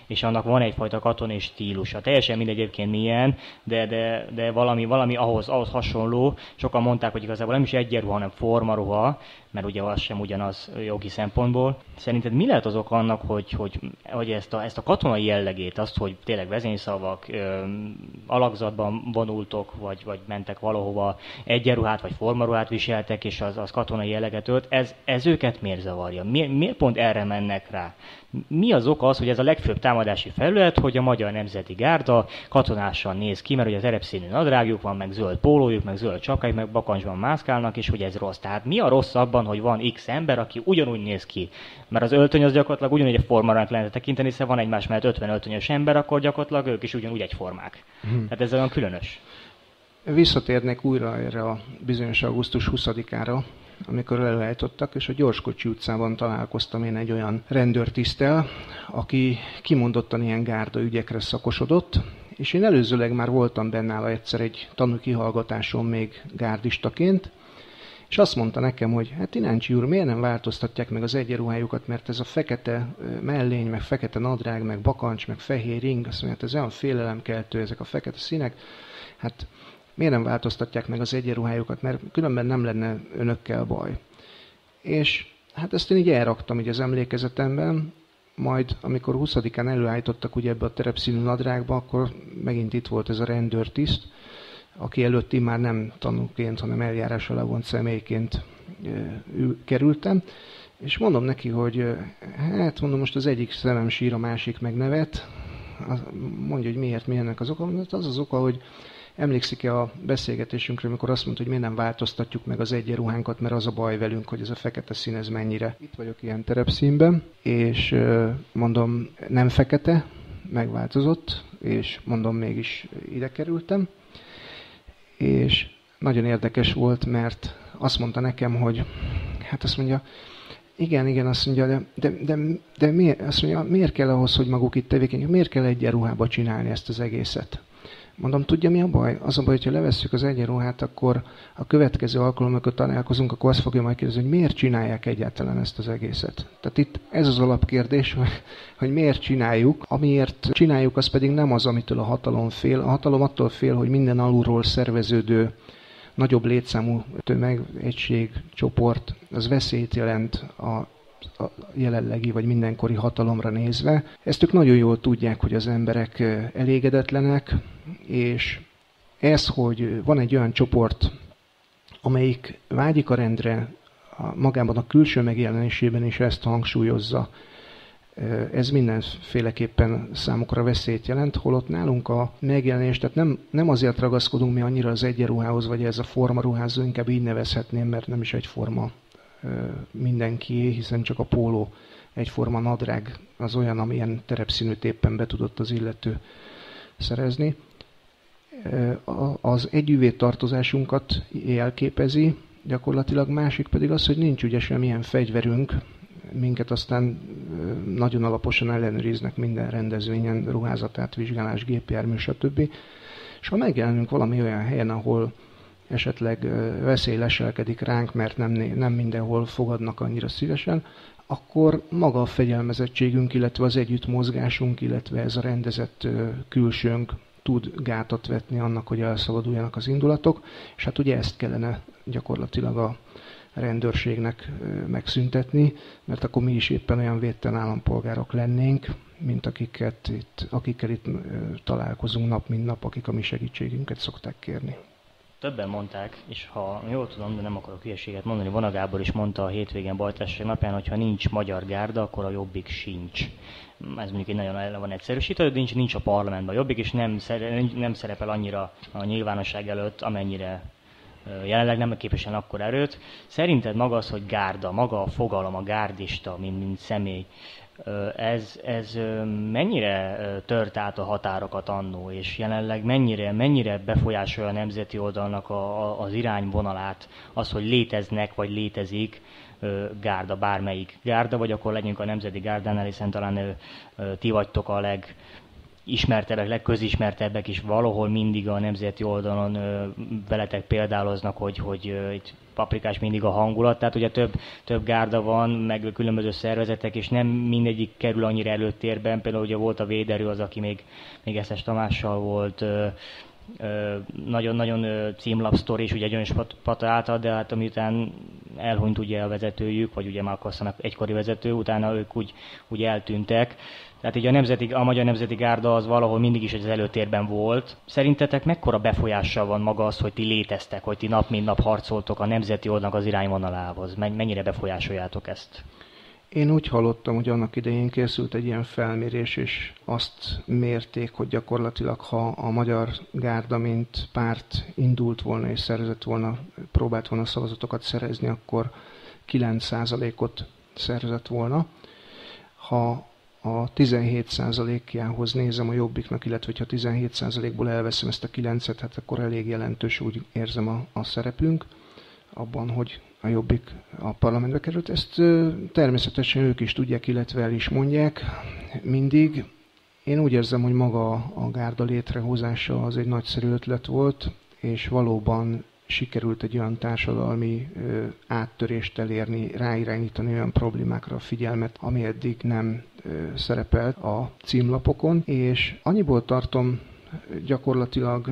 és annak van egyfajta katonai stílusa. Teljesen mindegy egyébként milyen, de valami ahhoz hasonló. Sokan mondták, hogy igazából nem is egyenruha, hanem formaruha, mert ugye az sem ugyanaz jogi szempontból. Szerinted mi lehet az oka annak, hogy ezt a katonai jellegét, azt, hogy tényleg vezényszavak, alakzatban vonultok, vagy mentek valahova, egyenruhát vagy formaruhát viseltek, és az katonai jelleget ölt, ez őket miért zavarja? Miért pont erre mennek rá? Mi az oka az, hogy ez a legfőbb támadási felület, hogy a Magyar Nemzeti Gárda katonásan néz ki, mert ugye az erepszínű nadrágjuk van, meg zöld pólójuk, meg zöld csapkájuk, meg bakancsban mászkálnak, és hogy ez rossz. Tehát mi a rossz abban, hogy van X ember, aki ugyanúgy néz ki? Mert az öltöny az gyakorlatilag ugyanúgy egy formának lehetne tekinteni, hiszen van egymás mellett 50 öltönyös ember, akkor gyakorlatilag ők is ugyanúgy egyformák. Tehát ez olyan különös. Visszatérnék újra erre a bizonyos augusztus 20-ára, amikor előállítottak, és a Gyorskocsi utcában találkoztam én egy olyan rendőrtiszttel, aki kimondottan ilyen gárda ügyekre szakosodott, és én előzőleg már voltam benne nála egyszer egy tanúkihallgatáson még gárdistaként, és azt mondta nekem, hogy hát Ináncsi úr, miért nem változtatják meg az egyenruhájukat, mert ez a fekete mellény, meg fekete nadrág, meg bakancs, meg fehér ing, azt mondja, hát ez olyan félelemkeltő, ezek a fekete színek, hát miért nem változtatják meg az egyenruhájukat, mert különben nem lenne önökkel baj. És hát ezt én így elraktam így az emlékezetemben, majd amikor 20-án előállítottak ugye ebbe a terepszínű nadrágba, akkor megint itt volt ez a rendőrtiszt, aki előtt én már nem tanúként, hanem eljárás alá vont személyként kerültem, és mondom neki, hogy hát mondom, most az egyik szemem sír, a másik meg nevet, mondja, hogy miért, mi ennek az oka, az az oka, hogy emlékszik-e a beszélgetésünkre, amikor azt mondta, hogy miért nem változtatjuk meg az egyenruhánkat, mert az a baj velünk, hogy ez a fekete szín, ez mennyire. Itt vagyok ilyen terepszínben, és mondom, nem fekete, megváltozott, és mondom, mégis ide kerültem. És nagyon érdekes volt, mert azt mondta nekem, hogy hát azt mondja, igen, azt mondja, de miért, azt mondja, miért kell ahhoz, hogy maguk itt tevékenyek, miért kell egyenruhába csinálni ezt az egészet? Mondom, tudja mi a baj? Az a baj, hogyha levesszük az egyenruhát, akkor a következő alkalommal, amikor találkozunk, akkor azt fogja majd kérdezni, hogy miért csinálják egyáltalán ezt az egészet. Tehát itt ez az alapkérdés, hogy miért csináljuk. Amiért csináljuk, az pedig nem az, amitől a hatalom fél. A hatalom attól fél, hogy minden alulról szerveződő nagyobb létszámú tömeg, egység, csoport, az veszélyt jelent a jelenlegi vagy mindenkori hatalomra nézve. Ezt ők nagyon jól tudják, hogy az emberek elégedetlenek, és ez, hogy van egy olyan csoport, amelyik vágyik a rendre, magában a külső megjelenésében is ezt hangsúlyozza, ez mindenféleképpen számukra veszélyt jelent, holott nálunk a megjelenés, tehát nem azért ragaszkodunk mi annyira az egyenruhához, vagy ez a formaruházó, inkább így nevezhetném, mert nem is egyforma mindenkié, hiszen csak a póló egyforma nadrág az olyan, amilyen terepszínűt éppen be tudott az illető szerezni. Az együvé tartozásunkat jelképezi, gyakorlatilag, másik pedig az, hogy nincs ugye semmilyen fegyverünk, minket aztán nagyon alaposan ellenőriznek minden rendezvényen, ruházatát, vizsgálás, gépjármű, stb. És ha megjelenünk valami olyan helyen, ahol esetleg veszély leselkedik ránk, mert nem mindenhol fogadnak annyira szívesen, akkor maga a fegyelmezettségünk, illetve az együttmozgásunk, illetve ez a rendezett külsőnk tud gátat vetni annak, hogy elszabaduljanak az indulatok, és hát ugye ezt kellene gyakorlatilag a rendőrségnek megszüntetni, mert akkor mi is éppen olyan védtelen állampolgárok lennénk, mint akikkel itt találkozunk nap mint nap, akik a mi segítségünket szokták kérni. Többen mondták, és ha jól tudom, de nem akarok hülyeséget mondani, Vona Gábor is mondta a hétvégén Bajtársaság napján, hogy ha nincs magyar gárda, akkor a Jobbik sincs. Ez mondjuk egy nagyon el van egyszerűsítve, de nincs a parlamentben a Jobbik, és nem szerepel annyira a nyilvánosság előtt, amennyire jelenleg nem képvisel akkor erőt. Szerinted maga az, hogy gárda, maga a fogalom, a gárdista, mint személy, ez mennyire tört át a határokat annó, és jelenleg mennyire befolyásolja a nemzeti oldalnak az irányvonalát, az, hogy léteznek, vagy létezik gárda, bármelyik gárda, vagy akkor legyünk a nemzeti gárdánál, hiszen talán ti vagytok a legismertebbek, legközismertebbek is valahol mindig a nemzeti oldalon veletek példáloznak, hogy itt Paprikás mindig a hangulat, tehát ugye több gárda van, meg különböző szervezetek, és nem mindegyik kerül annyira előtérben, például ugye volt a véderő az, aki még Eszes Tamással volt, nagyon-nagyon címlapsztori, és ugye Gyöngyös Pata által, de hát amiután elhunyt ugye a vezetőjük, vagy ugye Márk Kasszanak egykori vezető, utána ők úgy eltűntek. Tehát így a Magyar Nemzeti Gárda az valahol mindig is az előtérben volt. Szerintetek mekkora befolyással van maga az, hogy ti léteztek, hogy ti nap mint nap harcoltok a nemzeti oldalnak az irányvonalához? Mennyire befolyásoljátok ezt? Én úgy hallottam, hogy annak idején készült egy ilyen felmérés, és azt mérték, hogy gyakorlatilag, ha a Magyar Gárda mint párt indult volna és próbált volna szavazatokat szerezni, akkor 9%-ot szerzett volna. Ha a 17%-jához nézem a Jobbiknak, illetve ha 17%-ból elveszem ezt a 9-et, hát akkor elég jelentős, úgy érzem a szerepünk abban, hogy a Jobbik a parlamentbe került. Ezt természetesen ők is tudják, illetve el is mondják mindig. Én úgy érzem, hogy maga a gárda létrehozása az egy nagyszerű ötlet volt, és valóban sikerült egy olyan társadalmi áttörést elérni, ráirányítani olyan problémákra a figyelmet, ami eddig nem szerepelt a címlapokon, és annyiból tartom gyakorlatilag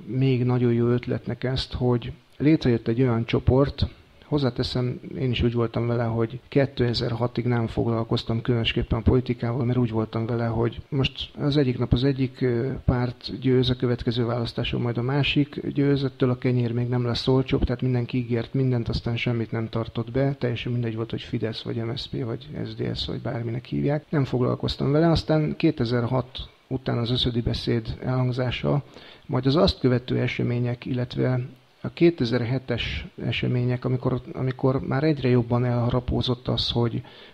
még nagyon jó ötletnek ezt, hogy létrejött egy olyan csoport. Hozzáteszem, én is úgy voltam vele, hogy 2006-ig nem foglalkoztam különösképpen a politikával, mert úgy voltam vele, hogy most az egyik nap az egyik párt győz, a következő választáson majd a másik győz, ettől a kenyér még nem lesz olcsóbb, tehát mindenki ígért mindent, aztán semmit nem tartott be, teljesen mindegy volt, hogy Fidesz, vagy MSZP, vagy SZDSZ, vagy bárminek hívják. Nem foglalkoztam vele, aztán 2006 után az összödi beszéd elhangzása, majd az azt követő események, illetve a 2007-es események, amikor már egyre jobban elharapózott az,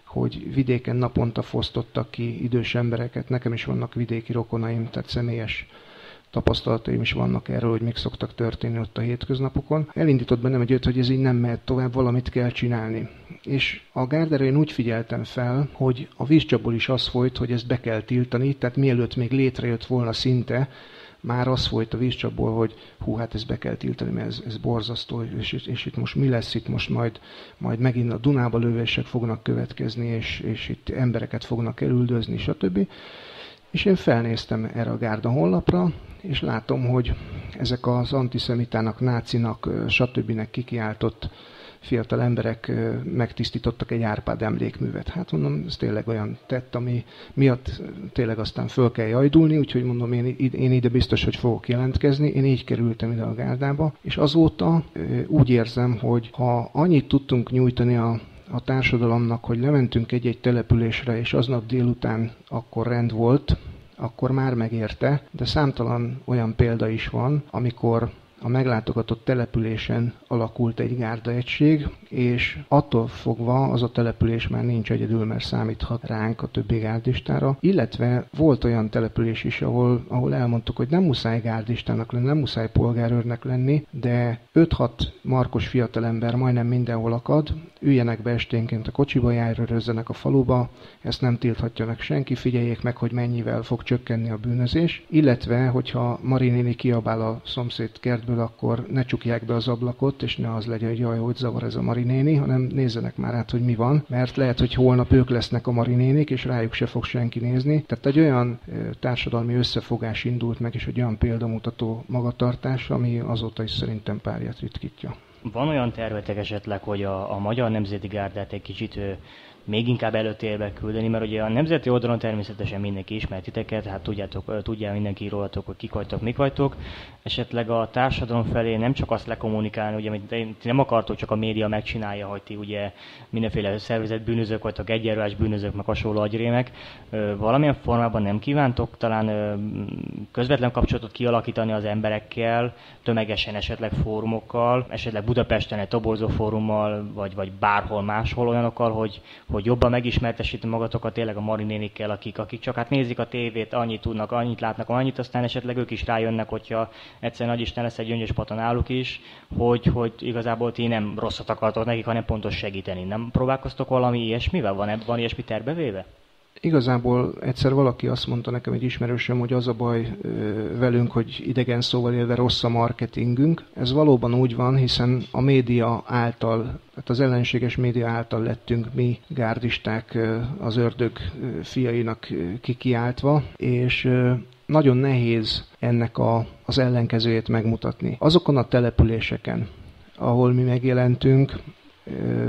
hogy vidéken naponta fosztottak ki idős embereket. Nekem is vannak vidéki rokonaim, tehát személyes tapasztalataim is vannak erről, hogy még szoktak történni ott a hétköznapokon. Elindított bennem egy öt, hogy ez így nem mehet tovább, valamit kell csinálni. És a gárdára én úgy figyeltem fel, hogy a vízcsapból is az folyt, hogy ezt be kell tiltani, tehát mielőtt még létrejött volna szinte, már az folyt a vízcsapból, hogy hát ezt be kell tiltani, mert ez borzasztó, és itt most mi lesz, itt most majd megint a Dunába lövések fognak következni, és itt embereket fognak elüldözni, stb. És én felnéztem erre a gárda honlapra, és látom, hogy ezek az antiszemitának, nácinak, stb. Kikiáltott fiatal emberek megtisztítottak egy Árpád emlékművet. Hát mondom, ez tényleg olyan tett, ami miatt tényleg aztán föl kell jajdulni, úgyhogy mondom, én ide biztos, hogy fogok jelentkezni. Én így kerültem ide a gárdába, és azóta úgy érzem, hogy ha annyit tudtunk nyújtani a társadalomnak, hogy lementünk egy-egy településre, és aznap délután akkor rend volt, akkor már megérte, de számtalan olyan példa is van, amikor a meglátogatott településen alakult egy gárdaegység, és attól fogva az a település már nincs egyedül, mert számíthat ránk a többi gárdistára. Illetve volt olyan település is, ahol elmondtuk, hogy nem muszáj gárdistának lenni, nem muszáj polgárőrnek lenni, de 5-6 markos fiatalember majdnem mindenhol akad, üljenek be esténként a kocsiba, járőrözzenek a faluba, ezt nem tilthatja meg senki, figyeljék meg, hogy mennyivel fog csökkenni a bűnözés, illetve, hogyha Mari néni kiabál a szomszéd kertből, akkor ne csukják be az ablakot, és ne az legyen, hogy jaj, hogy zavar ez a Mari néni, hanem nézzenek már át, hogy mi van, mert lehet, hogy holnap ők lesznek a Mari nénik, és rájuk se fog senki nézni. Tehát egy olyan társadalmi összefogás indult meg, és egy olyan példamutató magatartás, ami azóta is szerintem párját ritkítja. Van olyan tervetek esetleg, hogy a Magyar Nemzeti Gárdát egy kicsit még inkább előtérbe küldeni, mert ugye a nemzeti oldalon természetesen mindenki ismer titeket, hát tudja mindenki rólatok, hogy kik vagytok, mik vagytok. Esetleg a társadalom felé nem csak azt lekommunikálni, ugye, amit ti nem akartok, csak a média megcsinálja, hogy ti ugye mindenféle szervezett bűnözők vagytok, egyenruhás bűnözők, meg hasonló agyrémek. Valamilyen formában nem kívántok talán közvetlen kapcsolatot kialakítani az emberekkel, tömegesen esetleg fórumokkal, esetleg Budapesten egy toborzó fórummal, vagy bárhol máshol olyanokkal, hogy jobban megismertesíti magatokat tényleg a Mari nénikkel, akik csak hát nézik a tévét, annyit tudnak, annyit látnak, annyit, aztán esetleg ők is rájönnek, hogyha egyszer nagy Isten lesz egy gyöngyös pata náluk is, hogy igazából ti nem rosszat akartok nekik, hanem pontos segíteni. Nem próbálkoztok valami ilyesmivel? Van ilyesmi terbevéve? Igazából egyszer valaki azt mondta nekem, egy ismerősöm, hogy az a baj velünk, hogy idegen szóval élve rossz a marketingünk. Ez valóban úgy van, hiszen a média által, tehát az ellenséges média által lettünk mi gárdisták az ördög fiainak kikiáltva, és nagyon nehéz ennek az ellenkezőjét megmutatni. Azokon a településeken, ahol mi megjelentünk,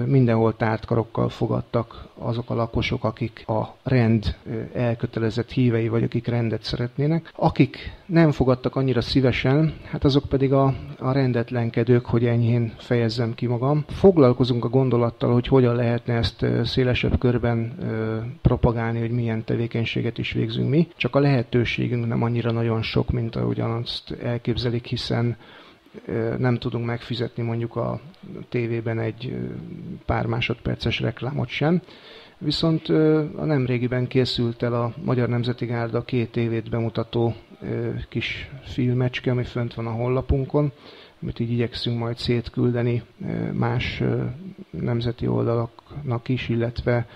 mindenhol tártkarokkal fogadtak azok a lakosok, akik a rend elkötelezett hívei, vagy akik rendet szeretnének. Akik nem fogadtak annyira szívesen, hát azok pedig a rendetlenkedők, hogy enyhén fejezzem ki magam. Foglalkozunk a gondolattal, hogy hogyan lehetne ezt szélesebb körben propagálni, hogy milyen tevékenységet is végzünk mi. Csak a lehetőségünk nem annyira nagyon sok, mint ahogyan azt elképzelik, hiszen nem tudunk megfizetni mondjuk a tévében egy pár másodperces reklámot sem. Viszont a nemrégiben készült el a Magyar Nemzeti Gárda 2 évét bemutató kis filmecske, ami fönt van a honlapunkon, amit így igyekszünk majd szétküldeni más nemzeti oldalaknak is, illetve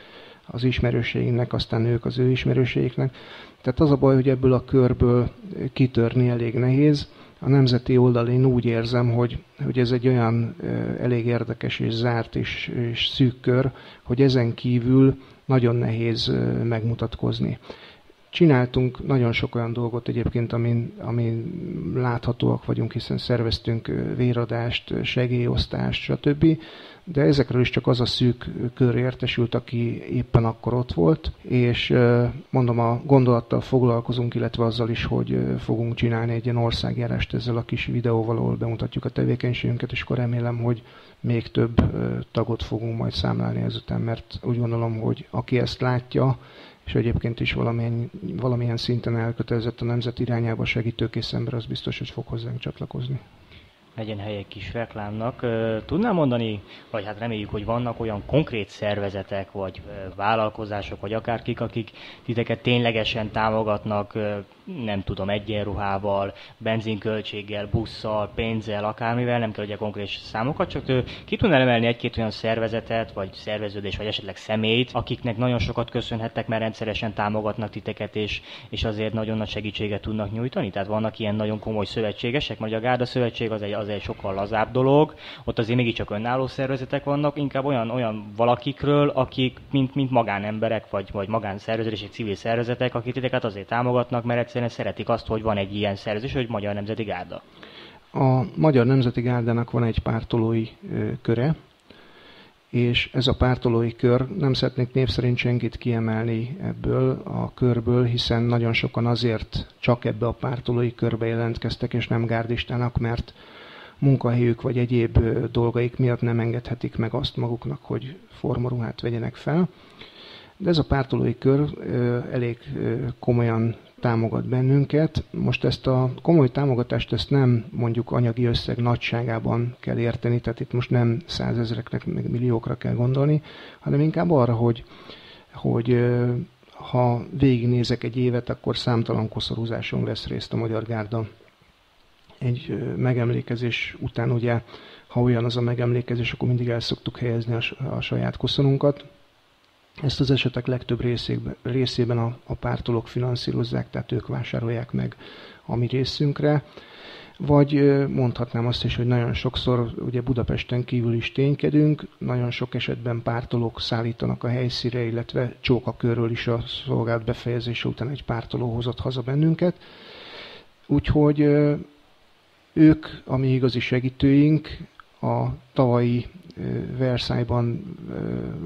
az ismerőségünknek, aztán ők az ő ismerőségüknek. Tehát az a baj, hogy ebből a körből kitörni elég nehéz. A nemzeti oldal én úgy érzem, hogy ez egy olyan elég érdekes és zárt és szűk kör, hogy ezen kívül nagyon nehéz megmutatkozni. Csináltunk nagyon sok olyan dolgot egyébként, amin láthatóak vagyunk, hiszen szerveztünk véradást, segélyosztást, stb. De ezekről is csak az a szűk kör értesült, aki éppen akkor ott volt, és mondom, a gondolattal foglalkozunk, illetve azzal is, hogy fogunk csinálni egy ilyen országjárást ezzel a kis videóval, ahol bemutatjuk a tevékenységünket, és akkor remélem, hogy még több tagot fogunk majd számlálni ezután, mert úgy gondolom, hogy aki ezt látja, és egyébként is valamilyen szinten elkötelezett a nemzet irányába segítőkész ember, az biztos, hogy fog hozzánk csatlakozni. Legyen hely egy kis reklámnak. Tudnál mondani, vagy hát reméljük, hogy vannak olyan konkrét szervezetek, vagy vállalkozások, vagy akárkik, akik titeket ténylegesen támogatnak, nem tudom, egyenruhával, benzinköltséggel, busszal, pénzzel, akármivel, nem kell ugye konkrét számokat, csak ki tudnál emelni egy-két olyan szervezetet, vagy szerveződés, vagy esetleg személyt, akiknek nagyon sokat köszönhettek, mert rendszeresen támogatnak titeket, és azért nagyon nagy segítséget tudnak nyújtani? Tehát vannak ilyen nagyon komoly szövetségesek, mert a Gárda Szövetség az egy sokkal lazább dolog, ott azért mégiscsak önálló szervezetek vannak, inkább olyan valakikről, akik mint magánemberek, vagy magánszerveződések, civil szervezetek, akik titeket azért támogatnak, mert egyszerűen szeretik azt, hogy van egy ilyen szervezés, hogy Magyar Nemzeti Gárda. A Magyar Nemzeti Gárdának van egy pártolói köre, és ez a pártolói kör, nem szeretnék név szerint senkit kiemelni ebből a körből, hiszen nagyon sokan azért csak ebbe a pártolói körbe jelentkeztek, és nem gárdistának, mert munkahelyük vagy egyéb dolgaik miatt nem engedhetik meg azt maguknak, hogy formaruhát vegyenek fel. De ez a pártolói kör elég komolyan támogat bennünket. Most ezt a komoly támogatást ezt nem mondjuk anyagi összeg nagyságában kell érteni, tehát itt most nem százezreknek, meg milliókra kell gondolni, hanem inkább arra, hogy ha végignézek egy évet, akkor számtalan koszorúzáson vesz részt a Magyar Gárda. Egy megemlékezés után ugye, ha olyan az a megemlékezés, akkor mindig el szoktuk helyezni a saját koszorunkat. Ezt az esetek legtöbb részében a pártolók finanszírozzák, tehát ők vásárolják meg a mi részünkre. Vagy mondhatnám azt is, hogy nagyon sokszor ugye Budapesten kívül is ténykedünk, nagyon sok esetben pártolók szállítanak a helyszínre, illetve Csókakörről is a szolgálat befejezése után egy pártoló hozott haza bennünket. Úgyhogy ők a mi igazi segítőink. A tavalyi Versailles-ban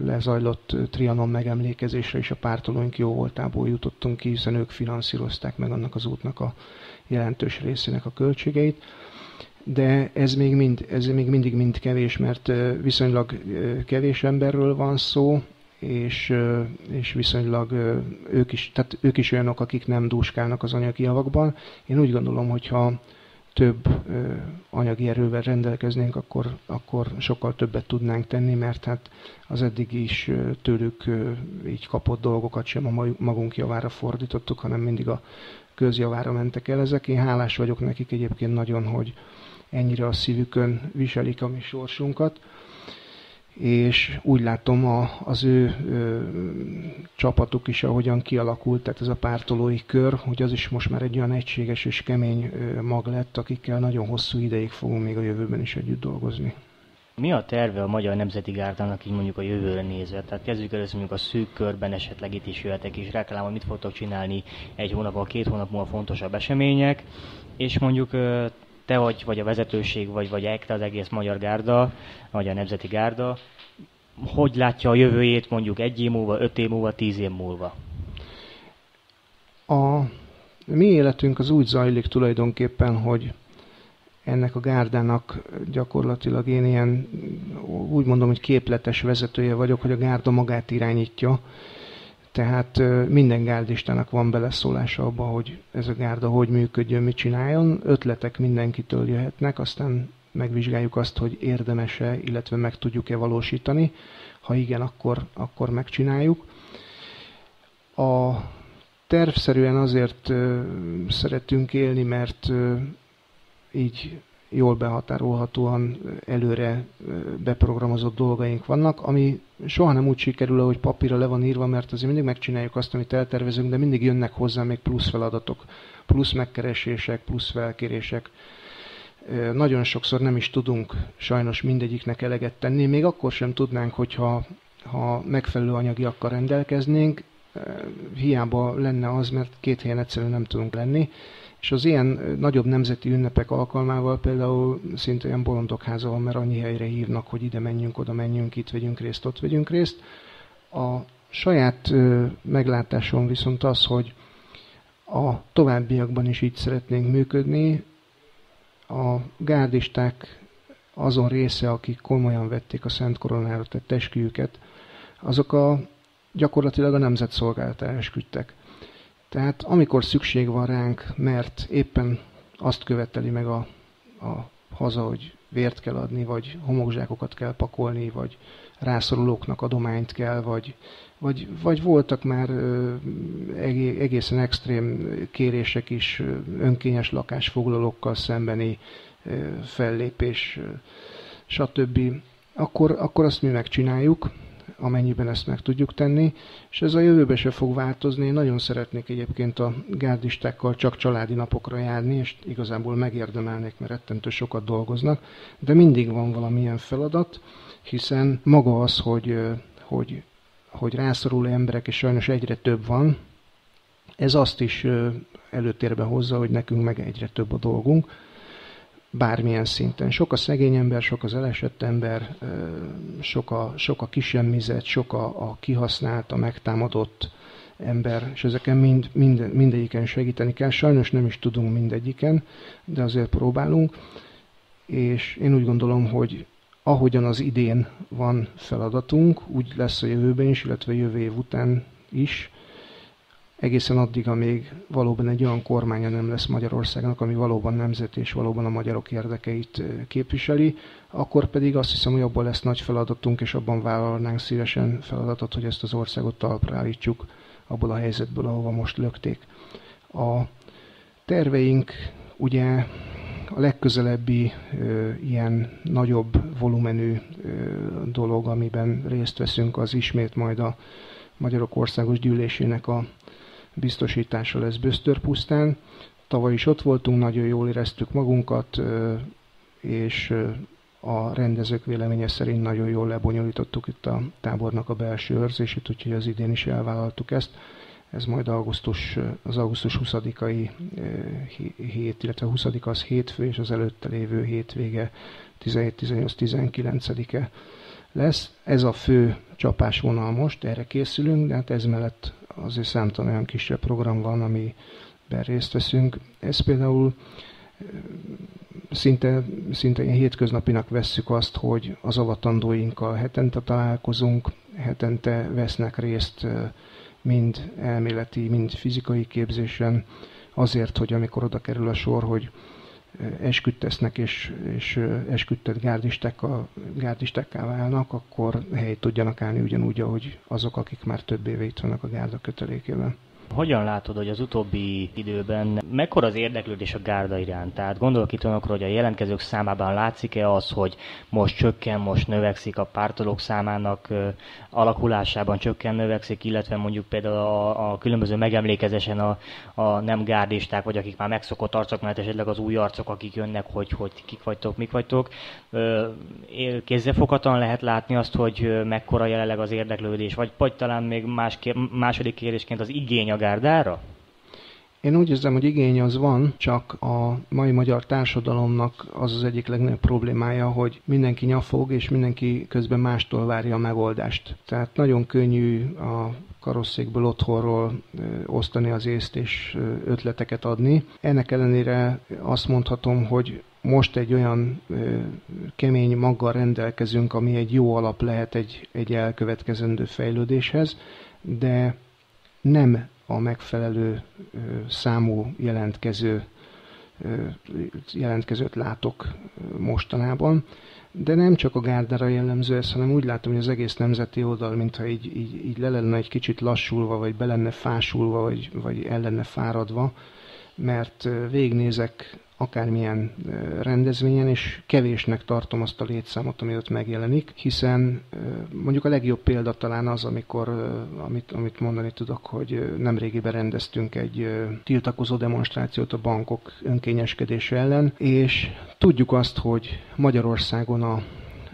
lezajlott Trianon megemlékezésre is a pártolóink jó voltából jutottunk ki, hiszen ők finanszírozták meg annak az útnak a jelentős részének a költségeit. De ez még mindig mind kevés, mert viszonylag kevés emberről van szó, és viszonylag ők is olyanok, akik nem dúskálnak az anyagi javakban. Én úgy gondolom, hogyha több anyagi erővel rendelkeznénk, akkor sokkal többet tudnánk tenni, mert hát az eddig is tőlük így kapott dolgokat sem a magunk javára fordítottuk, hanem mindig a közjavára mentek el ezek. Én hálás vagyok nekik egyébként nagyon, hogy ennyire a szívükön viselik a mi sorsunkat, és úgy látom az ő csapatuk is, ahogyan kialakult, tehát ez a pártolói kör, hogy az is most már egy olyan egységes és kemény mag lett, akikkel nagyon hosszú ideig fogunk még a jövőben is együtt dolgozni. Mi a terve a Magyar Nemzeti Gárdának így mondjuk a jövőre nézve? Tehát kezdjük először mondjuk a szűk körben, esetleg itt is jöhetek is reklám, hogy mit fogtok csinálni egy hónapban, 2 hónap múlva fontosabb események, és mondjuk te vagy a vezetőség, vagy ekte az egész Magyar Gárda, vagy a Nemzeti Gárda, hogy látja a jövőjét mondjuk 1 év múlva, 5 év múlva, 10 év múlva? A mi életünk az úgy zajlik tulajdonképpen, hogy ennek a gárdának gyakorlatilag én ilyen, úgy mondom, hogy képletes vezetője vagyok, hogy a gárda magát irányítja. Tehát minden gárdistának van beleszólása abba, hogy ez a gárda hogy működjön, mit csináljon. Ötletek mindenkitől jöhetnek, aztán megvizsgáljuk azt, hogy érdemes-e, illetve meg tudjuk-e valósítani. Ha igen, akkor megcsináljuk. A tervszerűen azért szeretünk élni, mert így jól behatárolhatóan előre beprogramozott dolgaink vannak, ami soha nem úgy sikerül, ahogy papírra le van írva, mert azért mindig megcsináljuk azt, amit eltervezünk, de mindig jönnek hozzá még plusz feladatok, plusz megkeresések, plusz felkérések. Nagyon sokszor nem is tudunk sajnos mindegyiknek eleget tenni, még akkor sem tudnánk, hogyha megfelelő anyagiakkal rendelkeznénk, hiába lenne az, mert 2 helyen egyszerűen nem tudunk lenni. És az ilyen nagyobb nemzeti ünnepek alkalmával például szinte olyan bolondokháza van, mert annyi helyre hívnak, hogy ide menjünk, oda menjünk, itt vegyünk részt, ott vegyünk részt. A saját meglátásom viszont az, hogy a továbbiakban is így szeretnénk működni. A gárdisták azon része, akik komolyan vették a Szent Koronára tett esküjüket, azok gyakorlatilag a nemzet szolgálatára esküdtek. Tehát amikor szükség van ránk, mert éppen azt követeli meg a haza, hogy vért kell adni, vagy homokzsákokat kell pakolni, vagy rászorulóknak adományt kell, vagy voltak már egészen extrém kérések is, önkényes lakásfoglalókkal szembeni fellépés, stb. Akkor azt mi megcsináljuk, amennyiben ezt meg tudjuk tenni, és ez a jövőben se fog változni. Én nagyon szeretnék egyébként a gárdistákkal csak családi napokra járni, és igazából megérdemelnék, mert rettentő sokat dolgoznak, de mindig van valamilyen feladat, hiszen maga az, hogy rászoruló emberek, és sajnos egyre több van, ez azt is előtérbe hozza, hogy nekünk meg egyre több a dolgunk, bármilyen szinten. Sok a szegény ember, sok az elesett ember, sok a kisemmizett, sok a kihasznált, a megtámadott ember, és ezeken mindegyiken segíteni kell. Sajnos nem is tudunk mindegyiken, de azért próbálunk, és én úgy gondolom, hogy ahogyan az idén van feladatunk, úgy lesz a jövőben is, illetve jövő év után is. egészen addig, amíg valóban egy olyan kormánya nem lesz Magyarországnak, ami valóban nemzet és valóban a magyarok érdekeit képviseli, akkor pedig azt hiszem, hogy abban lesz nagy feladatunk, és abban vállalnánk szívesen feladatot, hogy ezt az országot talpra állítsuk abból a helyzetből, ahova most lökték. A terveink ugye a legközelebbi ilyen nagyobb volumenű dolog, amiben részt veszünk, az ismét majd a Magyarok Országos Gyűlésének a biztosítása lesz Bösztörpusztán. Tavaly is ott voltunk, nagyon jól éreztük magunkat, és a rendezők véleménye szerint nagyon jól lebonyolítottuk itt a tábornak a belső őrzését, úgyhogy az idén is elvállaltuk ezt. Ez majd az augusztus 20-ai hét, illetve 20 az hétfő, és az előtte lévő hétvége 17-18-19-e lesz. Ez a fő csapásvonal most, erre készülünk, de hát ez mellett azért számtalan olyan kisebb program van, amiben részt veszünk. Ez például szinte ilyen hétköznapinak vesszük azt, hogy az avatandóinkkal hetente találkozunk, hetente vesznek részt mind elméleti, mind fizikai képzésen, azért, hogy amikor oda kerül a sor, hogy esküdtesznek és esküdtett gárdistákká válnak, akkor helyt tudjanak állni ugyanúgy, ahogy azok, akik már több éve itt vannak a gárda kötelékében. Hogyan látod, hogy az utóbbi időben mekkora az érdeklődés a gárda iránt? Tehát gondolok itt olyanokra, hogy a jelentkezők számában látszik-e az, hogy most csökken, most növekszik a pártolók számának alakulásában, csökken, növekszik, illetve mondjuk például a különböző megemlékezésen a nem gárdisták, vagy akik már megszokott arcok, mert esetleg az új arcok, akik jönnek, hogy kik vagytok, mik vagytok. Kézzelfoghatóan lehet látni azt, hogy mekkora jelenleg az érdeklődés, vagy talán még második kérdésként az igény a gárdára? Én úgy érzem, hogy igény az van, csak a mai magyar társadalomnak az az egyik legnagyobb problémája, hogy mindenki nyafog, és mindenki közben mástól várja a megoldást. Tehát nagyon könnyű a karosszékből, otthonról osztani az észt és ötleteket adni. Ennek ellenére azt mondhatom, hogy most egy olyan kemény maggal rendelkezünk, ami egy jó alap lehet egy elkövetkezendő fejlődéshez, de nem a megfelelő számú jelentkezőt látok mostanában. De nem csak a gárdára jellemző ez, hanem úgy látom, hogy az egész nemzeti oldal, mintha így le lenne egy kicsit lassulva, vagy be lenne fásulva, vagy el lenne fáradva, mert végignézek akármilyen rendezvényen, és kevésnek tartom azt a létszámot, ami ott megjelenik, hiszen mondjuk a legjobb példa talán az, amit mondani tudok, hogy nemrégiben rendeztünk egy tiltakozó demonstrációt a bankok önkényeskedése ellen, és tudjuk azt, hogy Magyarországon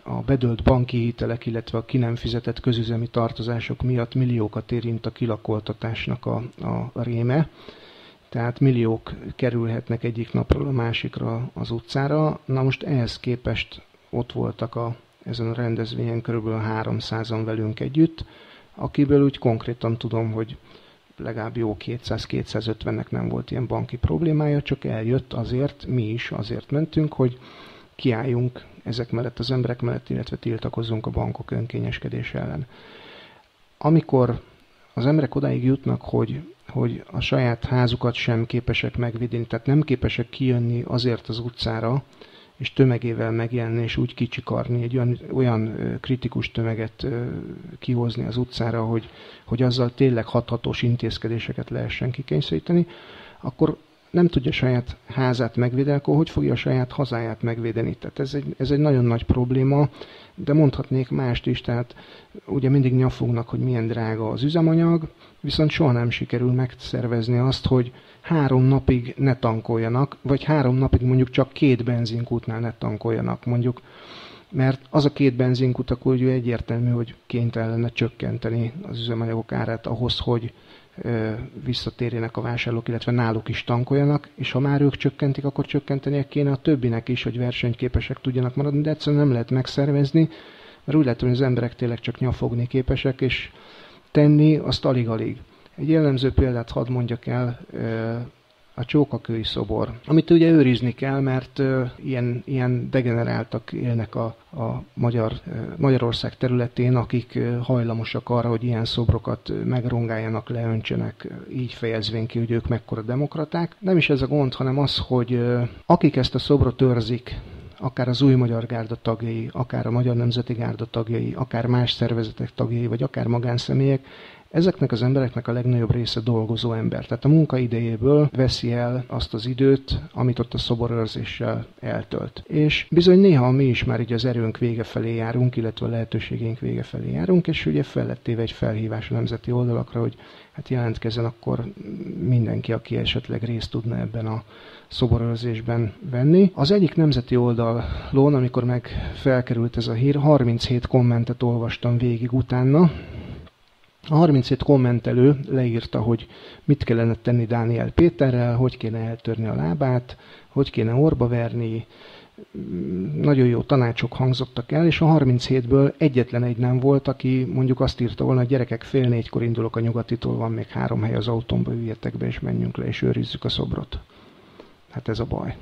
a bedölt banki hitelek, illetve a ki nem fizetett közüzemi tartozások miatt milliókat érint a kilakoltatásnak a réme. Tehát milliók kerülhetnek egyik napról a másikra az utcára. Na most ehhez képest ott voltak ezen a rendezvényen körülbelül 300-an velünk együtt, akiből úgy konkrétan tudom, hogy legalább jó 200-250-nek nem volt ilyen banki problémája, csak eljött azért, mi is azért mentünk, hogy kiálljunk ezek mellett az emberek mellett, illetve tiltakozzunk a bankok önkényeskedése ellen. Amikor az emberek odáig jutnak, hogy a saját házukat sem képesek megvédeni, tehát nem képesek kijönni azért az utcára, és tömegével megjelenni, és úgy kicsikarni, egy olyan kritikus tömeget kihozni az utcára, hogy azzal tényleg hathatós intézkedéseket lehessen kikényszeríteni, akkor nem tudja saját házát megvédeni, akkor hogy fogja a saját hazáját megvédeni? Tehát ez egy nagyon nagy probléma, de mondhatnék mást is, tehát ugye mindig nyafognak, hogy milyen drága az üzemanyag, viszont soha nem sikerül megszervezni azt, hogy 3 napig ne tankoljanak, vagy 3 napig mondjuk csak 2 benzinkútnál ne tankoljanak, mondjuk, mert az a 2 benzinkút akkor ugye egyértelmű, hogy kénytelen lenne csökkenteni az üzemanyagok árát ahhoz, hogy visszatérjenek a vásárlók, illetve náluk is tankoljanak, és ha már ők csökkentik, akkor csökkenteniek kéne a többinek is, hogy versenyképesek tudjanak maradni, de egyszerűen nem lehet megszervezni, mert úgy látom, hogy az emberek tényleg csak nyafogni képesek, és tenni azt alig-alig. Egy jellemző példát hadd mondjak el, a csókakői szobor, amit ugye őrizni kell, mert ilyen degeneráltak élnek a Magyarország területén, akik hajlamosak arra, hogy ilyen szobrokat megrongáljanak, leöntsenek, így fejezvén ki, hogy ők mekkora demokraták. Nem is ez a gond, hanem az, hogy akik ezt a szobrot őrzik, akár az Új Magyar Gárda tagjai, akár a Magyar Nemzeti Gárda tagjai, akár más szervezetek tagjai, vagy akár magánszemélyek, ezeknek az embereknek a legnagyobb része dolgozó ember. Tehát a munkaidejéből veszi el azt az időt, amit ott a szoborőrzéssel eltölt. És bizony néha mi is már így az erőnk vége felé járunk, illetve a lehetőségeink vége felé járunk, és ugye fel lett téve egy felhívás a nemzeti oldalakra, hogy hát jelentkezzen akkor mindenki, aki esetleg részt tudna ebben a szoborőrzésben venni. Az egyik nemzeti oldalon, amikor meg felkerült ez a hír, 37 kommentet olvastam végig utána. A 37 kommentelő leírta, hogy mit kellene tenni Dániel Péterrel, hogy kéne eltörni a lábát, hogy kéne orba verni, nagyon jó tanácsok hangzottak el, és a 37-ből egyetlen egy nem volt, aki mondjuk azt írta volna, hogy gyerekek, 3:30-kor indulok a Nyugatitól, van még 3 hely az autómba, üljetek be és menjünk le, és őrizzük a szobrot. Hát ez a baj.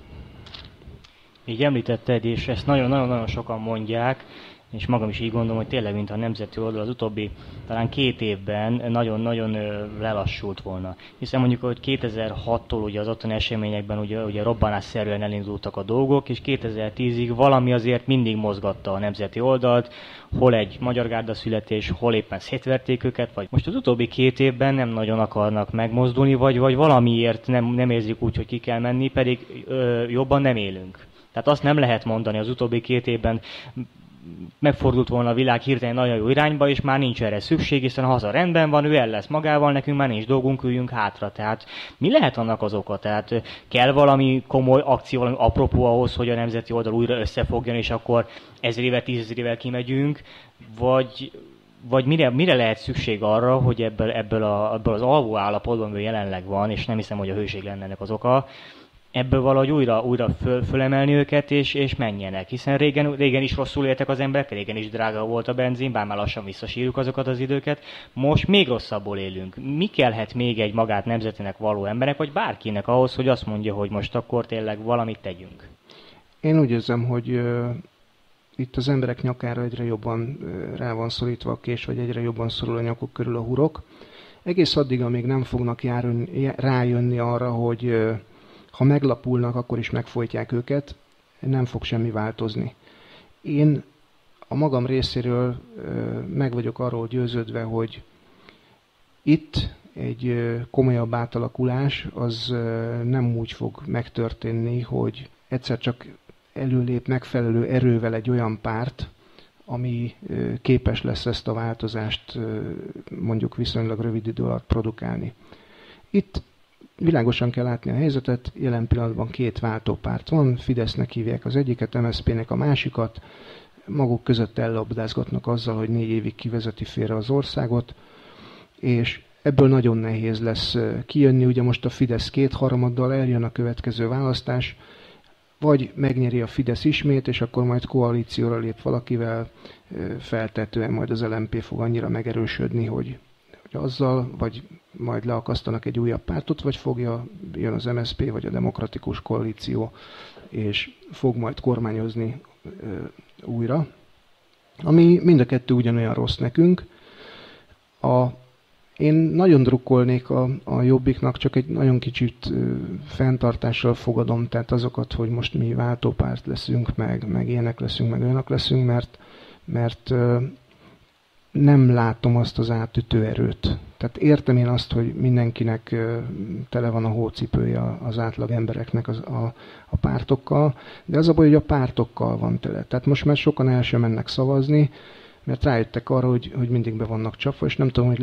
Így említetted, és ezt nagyon-nagyon sokan mondják, és magam is így gondolom, hogy tényleg, mint a nemzeti oldal az utóbbi talán 2 évben nagyon-nagyon lelassult volna. Hiszen mondjuk, hogy 2006-tól ugye az ottani eseményekben ugye robbanásszerűen elindultak a dolgok, és 2010-ig valami azért mindig mozgatta a nemzeti oldalt, hol egy magyar gárda születés, hol éppen szétverték őket, vagy most az utóbbi 2 évben nem nagyon akarnak megmozdulni, vagy valamiért nem érzik úgy, hogy ki kell menni, pedig jobban nem élünk. Tehát azt nem lehet mondani, az utóbbi 2 évben megfordult volna a világ hirtelen nagyon jó irányba, és már nincs erre szükség, hiszen a haza rendben van, ő el lesz magával, nekünk már nincs dolgunk, üljünk hátra. Tehát mi lehet annak az oka? Tehát kell valami komoly akció, valami apropó ahhoz, hogy a nemzeti oldal újra összefogjon, és akkor 1000 évvel, 10 000 évvel kimegyünk, vagy mire lehet szükség arra, hogy ebből az alvó állapotban, amiben jelenleg van, és nem hiszem, hogy a hőség lenne ennek az oka, ebből valahogy újra fölemelni őket, és menjenek. Hiszen régen is rosszul éltek az emberek, régen is drága volt a benzin, bár már lassan visszasírjuk azokat az időket. Most még rosszabbul élünk. Mi kellhet még egy magát nemzetének való emberek, vagy bárkinek ahhoz, hogy azt mondja, hogy most akkor tényleg valamit tegyünk? Én úgy érzem, hogy itt az emberek nyakára egyre jobban rá van szorítva a kés, vagy egyre jobban szorul a nyakuk körül a hurok. Egész addig, amíg nem fognak rájönni arra, hogy ha meglapulnak, akkor is megfojtják őket, nem fog semmi változni. Én a magam részéről meg vagyok arról győződve, hogy itt egy komolyabb átalakulás az nem úgy fog megtörténni, hogy egyszer csak előlép megfelelő erővel egy olyan párt, ami képes lesz ezt a változást mondjuk viszonylag rövid idő alatt produkálni. Itt világosan kell látni a helyzetet, jelen pillanatban 2 váltópárt van, Fidesznek hívják az egyiket, MSZP-nek a másikat, maguk között ellabdázgatnak azzal, hogy 4 évig kivezeti félre az országot, és ebből nagyon nehéz lesz kijönni, ugye most a Fidesz 2/3 eljön a következő választás, vagy megnyeri a Fidesz ismét, és akkor majd koalícióra lép valakivel, feltetően majd az LMP fog annyira megerősödni, hogy azzal, vagy majd leakasztanak egy újabb pártot, vagy jön az MSZP, vagy a Demokratikus Koalíció, és fog majd kormányozni újra. Ami mind a kettő ugyanolyan rossz nekünk. Én nagyon drukkolnék a Jobbiknak, csak egy nagyon kicsit fenntartással fogadom, tehát azokat, hogy most mi váltópárt leszünk, meg ilyenek leszünk, meg olyanok leszünk, mert nem látom azt az átütő erőt. Tehát értem én azt, hogy mindenkinek tele van a hócipője az átlag embereknek a pártokkal, de az a baj, hogy a pártokkal van tele. Tehát most már sokan el sem mennek szavazni, mert rájöttek arra, hogy mindig be vannak csapva, és nem tudom, hogy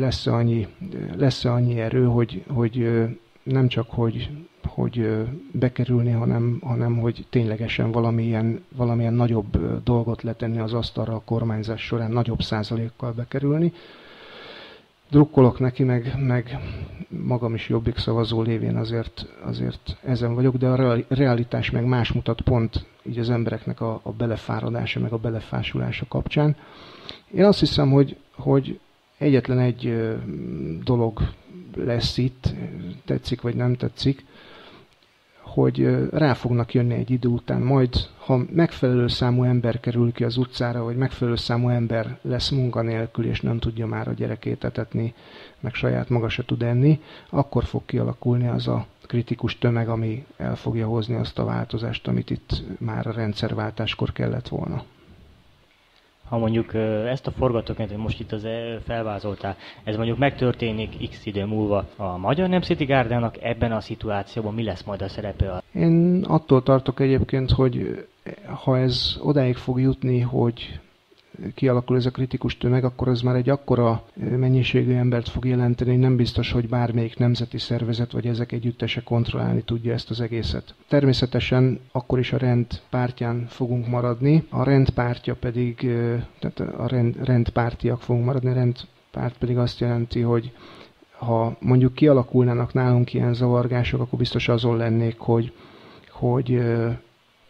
lesz-e annyi erő, hogy nem csak hogy bekerülni, hanem hogy ténylegesen valamilyen nagyobb dolgot letenni az asztalra a kormányzás során, nagyobb százalékkal bekerülni. Drukkolok neki, meg magam is Jobbik szavazó lévén azért ezen vagyok, de a realitás meg más mutat pont így az embereknek a belefáradása, meg a belefásulása kapcsán. Én azt hiszem, hogy egyetlen egy dolog lesz itt, tetszik vagy nem tetszik, hogy rá fognak jönni egy idő után, majd ha megfelelő számú ember kerül ki az utcára, vagy megfelelő számú ember lesz munkanélkül, és nem tudja már a gyerekét etetni, meg saját maga se tud enni, akkor fog kialakulni az a kritikus tömeg, ami el fogja hozni azt a változást, amit itt már a rendszerváltáskor kellett volna. Ha mondjuk ezt a forgatókönyvet, most itt az felvázoltál, ez mondjuk megtörténik x idő múlva a Magyar Nemzeti Gárdának, ebben a szituációban mi lesz majd a szerepe? Én attól tartok egyébként, hogy ha ez odáig fog jutni, hogy kialakul ez a kritikus tömeg, akkor ez már egy akkora mennyiségű embert fog jelenteni, hogy nem biztos, hogy bármelyik nemzeti szervezet vagy ezek együttese kontrollálni tudja ezt az egészet. Természetesen akkor is a rend pártján fogunk maradni, a rend pártja pedig, tehát a rendpártiak fogunk maradni, a rendpárt pedig azt jelenti, hogy ha mondjuk kialakulnának nálunk ilyen zavargások, akkor biztos azon lennék, hogy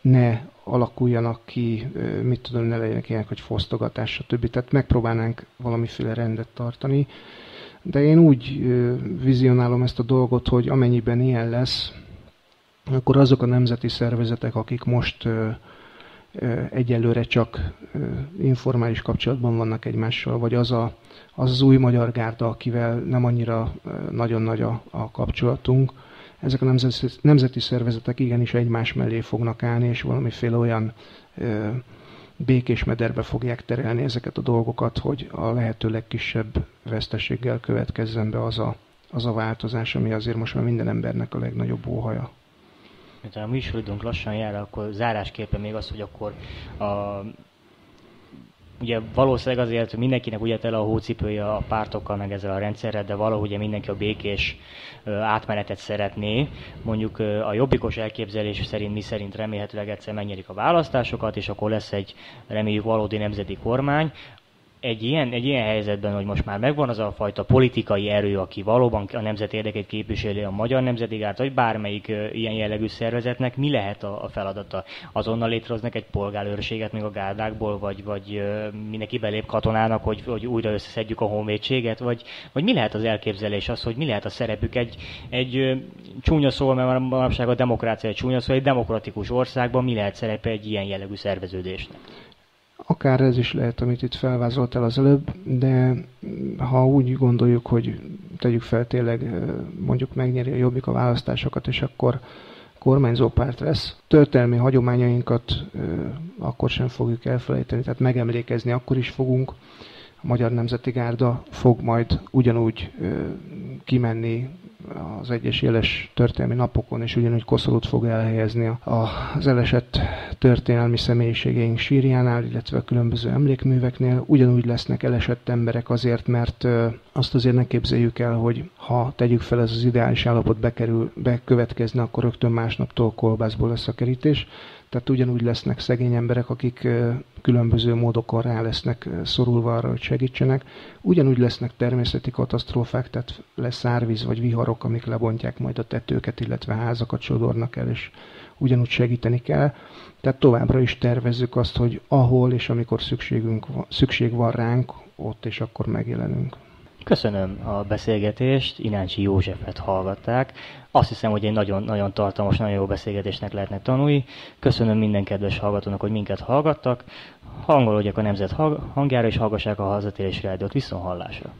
ne alakuljanak ki, mit tudom, ne legyenek ilyenek, hogy fosztogatás, stb. Tehát megpróbálnánk valamiféle rendet tartani. De én úgy vizionálom ezt a dolgot, hogy amennyiben ilyen lesz, akkor azok a nemzeti szervezetek, akik most egyelőre csak informális kapcsolatban vannak egymással, vagy az új magyar gárda, akivel nem annyira nagyon nagy a kapcsolatunk, ezek a nemzeti szervezetek igenis egymás mellé fognak állni, és valamiféle olyan békés mederbe fogják terelni ezeket a dolgokat, hogy a lehető legkisebb veszteséggel következzen be az a változás, ami azért most már minden embernek a legnagyobb óhaja. Mint a műsoridőnk lassan jár, akkor zárásképpen még az, hogy akkor ugye valószínűleg azért mindenkinek ugye tele a hócipője a pártokkal, meg ezzel a rendszerrel, de valahogy ugye mindenki a békés átmenetet szeretné. Mondjuk a jobbikos elképzelés szerint, mi szerint remélhetőleg egyszer megnyerik a választásokat, és akkor lesz egy, reméljük, valódi nemzeti kormány. Egy ilyen helyzetben, hogy most már megvan az a fajta politikai erő, aki valóban a nemzet érdekét képviseli, a Magyar Nemzeti Gárda, vagy bármelyik ilyen jellegű szervezetnek, mi lehet a feladata? Azonnal létrehoznak egy polgárőrséget még a gárdákból, vagy mindenki belép katonának, hogy újra összeszedjük a honvédséget, vagy mi lehet az elképzelés, az, hogy mi lehet a szerepük egy csúnya szó, mert manapság a demokrácia egy csúnya szó, egy demokratikus országban mi lehet szerepe egy ilyen jellegű szerveződésnek? Akár ez is lehet, amit itt felvázoltál az előbb, de ha úgy gondoljuk, hogy tegyük fel tényleg, mondjuk megnyeri a Jobbik a választásokat, és akkor kormányzó párt lesz, történelmi hagyományainkat akkor sem fogjuk elfelejteni, tehát megemlékezni akkor is fogunk. A Magyar Nemzeti Gárda fog majd ugyanúgy kimenni az egyes jeles történelmi napokon, és ugyanúgy koszorút fog elhelyezni az elesett történelmi személyiségeink sírjánál, illetve a különböző emlékműveknél. Ugyanúgy lesznek elesett emberek azért, mert azt azért ne képzeljük el, hogy ha tegyük fel, ez az ideális állapot bekövetkezne, akkor rögtön másnaptól kolbászból lesz a kerítés. Tehát ugyanúgy lesznek szegény emberek, akik különböző módokon rá lesznek szorulva arra, hogy segítsenek. Ugyanúgy lesznek természeti katasztrófák, tehát lesz árvíz vagy viharok, amik lebontják majd a tetőket, illetve házakat sodornak el, és ugyanúgy segíteni kell. Tehát továbbra is tervezzük azt, hogy ahol és amikor szükség van ránk, ott és akkor megjelenünk. Köszönöm a beszélgetést, Ináncsi Józsefet hallgatták. Azt hiszem, hogy egy nagyon tartalmas, nagyon jó beszélgetésnek lehetne tanulni. Köszönöm minden kedves hallgatónak, hogy minket hallgattak. Hangolódjak a nemzet hangjára, és hallgassák a Hazatérés Rádiót. Viszonthallásra!